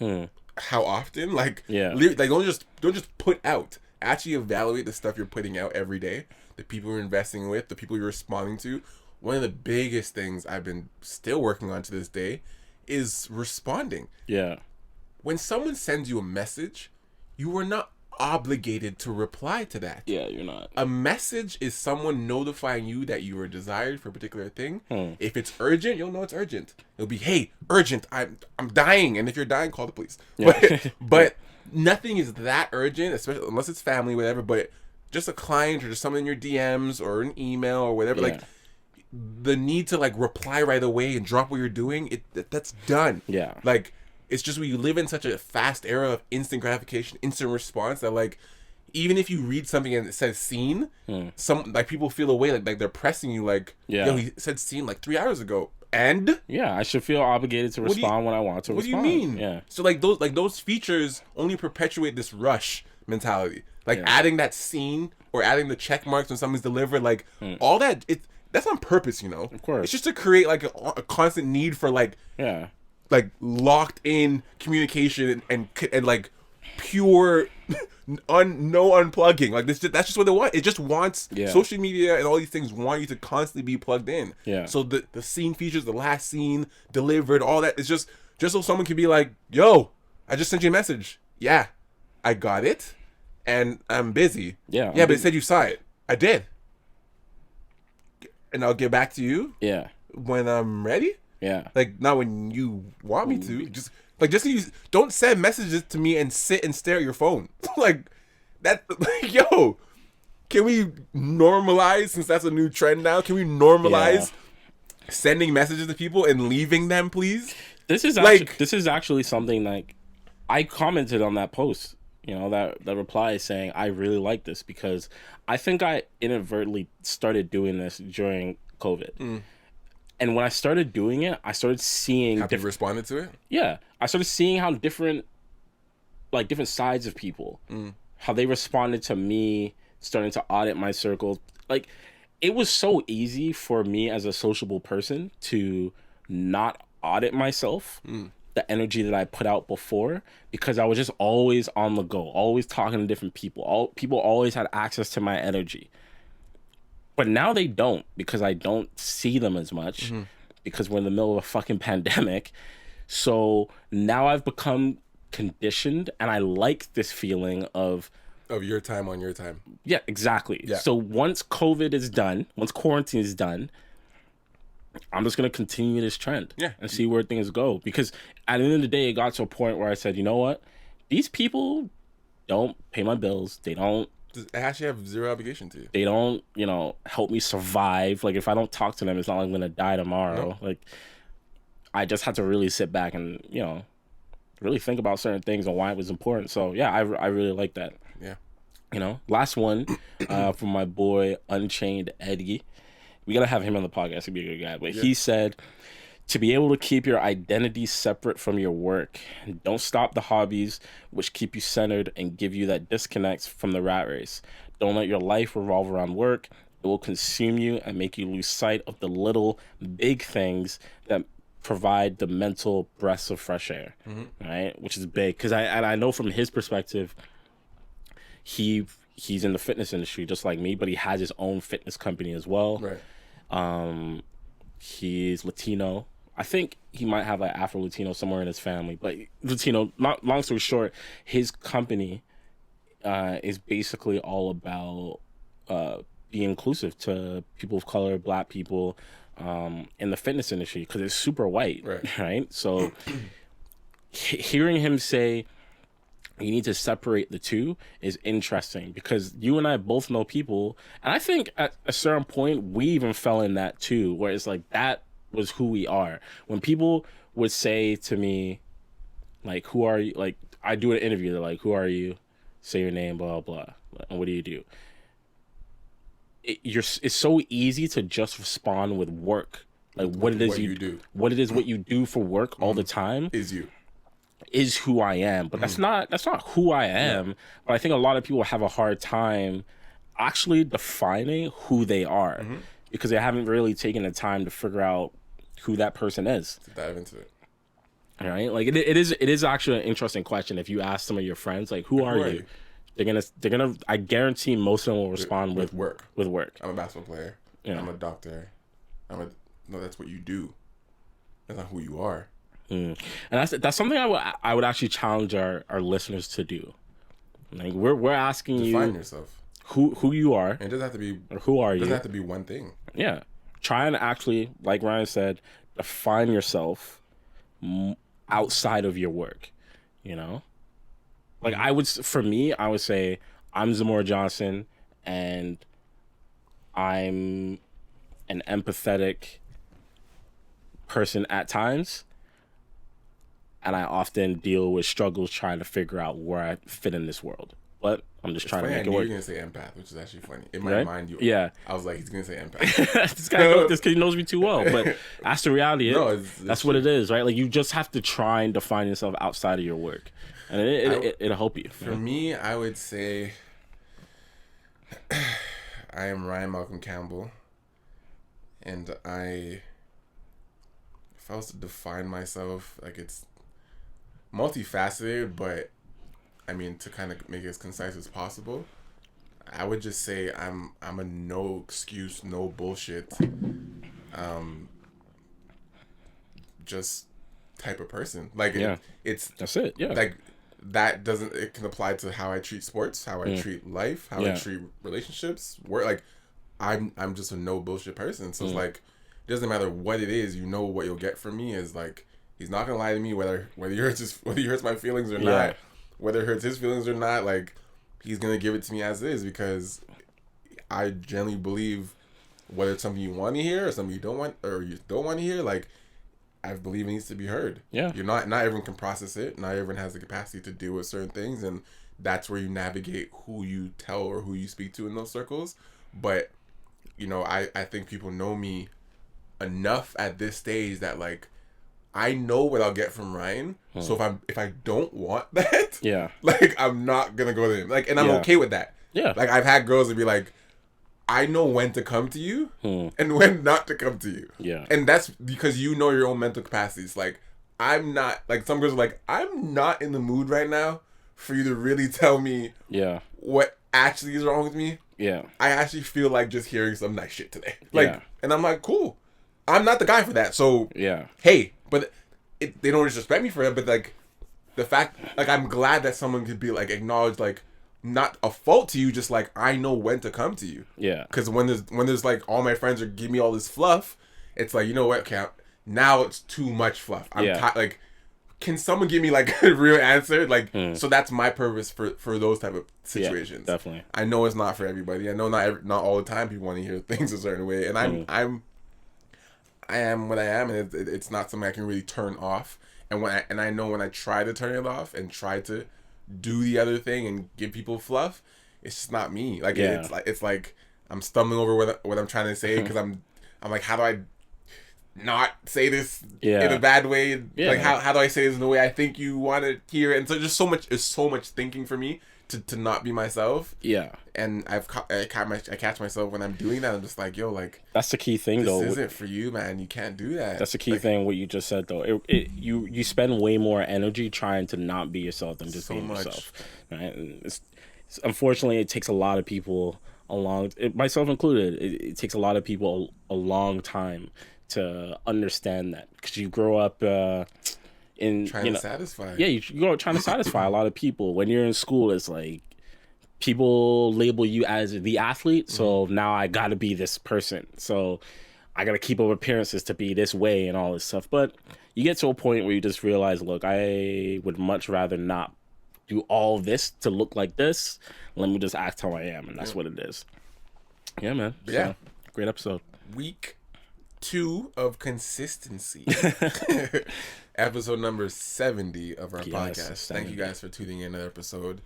How often? Like, don't just put out. Actually evaluate the stuff you're putting out every day. The people you're investing with, the people you're responding to. One of the biggest things I've been still working on to this day is responding. Yeah. When someone sends you a message, you are not obligated to reply to that. Yeah, you're not. A message is someone notifying you that you are desired for a particular thing. If it's urgent, you'll know it's urgent. It'll be, hey, urgent, I'm dying. And if you're dying, call the police. Yeah. But nothing is that urgent, especially unless it's family, whatever. But just a client or just someone in your DMs or an email or whatever, like, the need to, like, reply right away and drop what you're doing, that's done. Yeah. Like, It's just we live in such a fast era of instant gratification, instant response that like, even if you read something and it says seen, some like people feel away like they're pressing you like, yo, he said seen like 3 hours ago. And yeah, I should feel obligated to respond when I want to respond. What do you mean? Yeah. So those features only perpetuate this rush mentality. Like adding that scene or adding the check marks when something's delivered, like all that that's on purpose, you know. Of course. It's just to create like a constant need for like locked in communication and like pure no unplugging. Like that's just what they want. It just wants social media and all these things want you to constantly be plugged in. Yeah. So the scene features, the last scene delivered, all that is just so someone can be like, yo, I just sent you a message. Yeah, I got it, and I'm busy. Yeah. Yeah, but it said you saw it. I did. And I'll get back to you. Yeah. When I'm ready. Yeah. Like not when you want me to. Just don't send messages to me and sit and stare at your phone. Like that. Like, yo, can we normalize, since that's a new trend now? Can we normalize sending messages to people and leaving them, please? This is actually something like I commented on that post. You know, that reply saying I really like this because I think I inadvertently started doing this during COVID. And when I started doing it, I started seeing how people responded to it. Yeah, I started seeing how different sides of people, how they responded to me starting to audit my circle. Like, it was so easy for me as a sociable person to not audit myself, the energy that I put out before, because I was just always on the go, always talking to different people. People always had access to my energy. But now they don't, because I don't see them as much, because we're in the middle of a fucking pandemic. So now I've become conditioned, and I like this feeling of your time on your time. Yeah, exactly. Yeah. So once COVID is done, once quarantine is done, I'm just going to continue this trend and see where things go. Because at the end of the day, it got to a point where I said, you know what? These people don't pay my bills. They don't. I actually have zero obligation to you. They don't, help me survive. Like, if I don't talk to them, it's not like I'm going to die tomorrow. No. Like, I just had to really sit back and, really think about certain things and why it was important. So, yeah, I really like that. Yeah. Last one from my boy Unchained Eddie. We got to have him on the podcast. He'd be a good guy. But he said, to be able to keep your identity separate from your work. Don't stop the hobbies which keep you centered and give you that disconnect from the rat race. Don't let your life revolve around work. It will consume you and make you lose sight of the little big things that provide the mental breaths of fresh air, right? Which is big, because I know from his perspective, he's in the fitness industry just like me, but he has his own fitness company as well. Right. He's Latino. I think he might have like Afro-Latino somewhere in his family, but Latino. Not long story short, his company is basically all about being inclusive to people of color, Black people, in the fitness industry, because it's super white, right? So hearing him say you need to separate the two is interesting, because you and I both know people, and I think at a certain point we even fell in that too, where it's like that was who we are. When people would say to me, like, who are you? Like, I do an interview, they're like, who are you? Say your name, blah, blah, blah. And what do you do? It's so easy to just respond with work. Like, what it is you do. What it is, what you do for work all the time. Is who I am. But that's not who I am. Yeah. But I think a lot of people have a hard time actually defining who they are, because they haven't really taken the time to figure out who that person is. To dive into it. All right? Like, it is actually an interesting question. If you ask some of your friends, like, who are you? They're gonna I guarantee most of them will respond with work. With work. I'm a basketball player. Yeah. I'm a doctor. No, that's what you do. That's not who you are. And that's something I would actually challenge our listeners to do. Like, we're asking you, define yourself. Who you are. And it doesn't have to be, or who are you. It doesn't have to be one thing. Yeah. Try and actually, like Ryan said, define yourself outside of your work, Like, for me, I would say I'm Zamora Johnson, and I'm an empathetic person at times. and I often deal with struggles trying to figure out where I fit in this world. But I'm just trying to make it work. You're gonna say empath, which is actually funny. In my mind, I was like, he's gonna say empath. This guy knows this kid knows me too well, but that's the reality. That's what it is, right? Like, you just have to try and define yourself outside of your work, and it'll help you. For me, I would say I am Ryan Malcolm Campbell, and if I was to define myself, like, it's multifaceted, but I mean, to kind of make it as concise as possible, I would just say I'm a no excuse, no bullshit, just type of person. Like, that's it. Yeah. Like, it can apply to how I treat sports, how I treat life, how I treat relationships, work. Like, I'm just a no bullshit person. So it's like, it doesn't matter what it is, what you'll get from me is like, he's not gonna lie to me whether he hurts my feelings or not. Whether it hurts his feelings or not, like, he's going to give it to me as is, because I generally believe whether it's something you want to hear or something you don't want to hear, like, I believe it needs to be heard. Yeah. Not everyone can process it. Not everyone has the capacity to deal with certain things, and that's where you navigate who you tell or who you speak to in those circles. But, I think people know me enough at this stage that, like, I know what I'll get from Ryan. So if I don't want that, like, I'm not gonna go to him. Like, and I'm okay with that. Yeah. Like, I've had girls that be like, I know when to come to you and when not to come to you. Yeah. And that's because you know your own mental capacities. Like, I'm not, like, some girls are like, I'm not in the mood right now for you to really tell me what actually is wrong with me. Yeah. I actually feel like just hearing some nice shit today. Like, and I'm like, cool. I'm not the guy for that. So, hey. But they don't disrespect me for it, but, like, the fact, like, I'm glad that someone could be, like, acknowledge, like, not a fault to you, just, like, I know when to come to you. Yeah. Because when there's, like, all my friends are giving me all this fluff, it's like, you know what, okay, now it's too much fluff. Like, can someone give me, like, a real answer? Like, so that's my purpose for those type of situations. Yeah, definitely. I know it's not for everybody. I know not all the time people want to hear things a certain way, and I am what I am, and it's not something I can really turn off. And I know when I try to turn it off and try to do the other thing and give people fluff, it's just not me. Like, it's like I'm stumbling over what I'm trying to say, because I'm like, how do I not say this in a bad way? Like, how do I say this in a way I think you want to hear? And so there's so much thinking for me to not be myself. Yeah. And I catch myself when I'm doing that. I'm just like, yo, like, that's the key thing, though. This isn't for you, man. You can't do that. That's the key thing. What you just said, though. You spend way more energy trying to not be yourself than just being yourself. Right. And unfortunately, it takes a lot of people myself included. It takes a lot of people a long time to understand that, because you grow up trying to satisfy. Yeah, you grow up trying to satisfy a lot of people. When you're in school, it's like, people label you as the athlete, so now I gotta be this person. So I gotta keep up appearances to be this way and all this stuff. But you get to a point where you just realize, look, I would much rather not do all this to look like this. Let me just act how I am, and that's what it is. Yeah, man. So, great episode. Week 2 of consistency. Episode number 70 of our podcast. 70. Thank you guys for tuning in to the episode.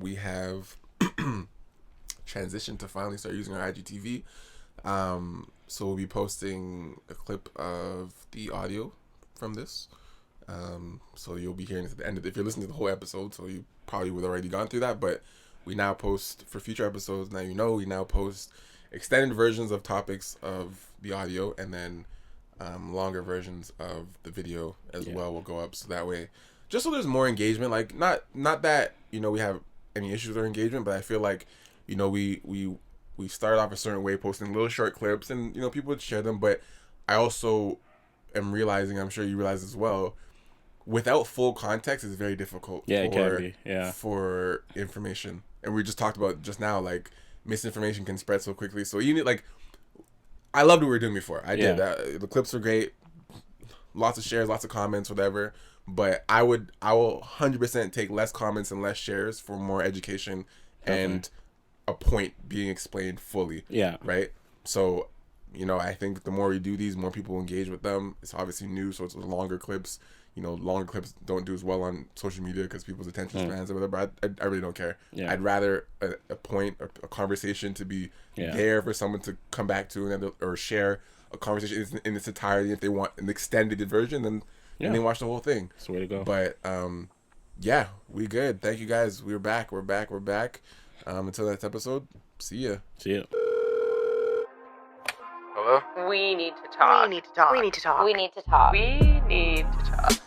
We have transitioned to finally start using our IGTV. So we'll be posting a clip of the audio from this. So you'll be hearing this at the end of it. If you're listening to the whole episode, so you probably would already gone through that, but we now post for future episodes. Now, we now post extended versions of topics of the audio, and then longer versions of the video as well will go up. So that way, just so there's more engagement, like, not that, we have any issues with our engagement, but I feel like, we started off a certain way, posting little short clips, and, people would share them, but I also am realizing, I'm sure you realize as well, without full context, it's very difficult for information. And we just talked about just now, like, misinformation can spread so quickly. So you need, like, I loved what we were doing before. I did. The clips were great. Lots of shares, lots of comments, whatever. But I will 100% take less comments and less shares for more education and a point being explained fully. Yeah. Right? So, I think the more we do these, more people engage with them. It's obviously new, so it's longer clips. longer clips don't do as well on social media because people's attention spans or whatever. I really don't care. I'd rather a point or a conversation to be there for someone to come back to or share a conversation in its entirety if they want an extended version, then they watch the whole thing. That's the way to go. But yeah, we good. Thank you guys. We're back. Until next episode, see ya. Hello? We need to talk. We need to talk. We need to talk. We need to talk.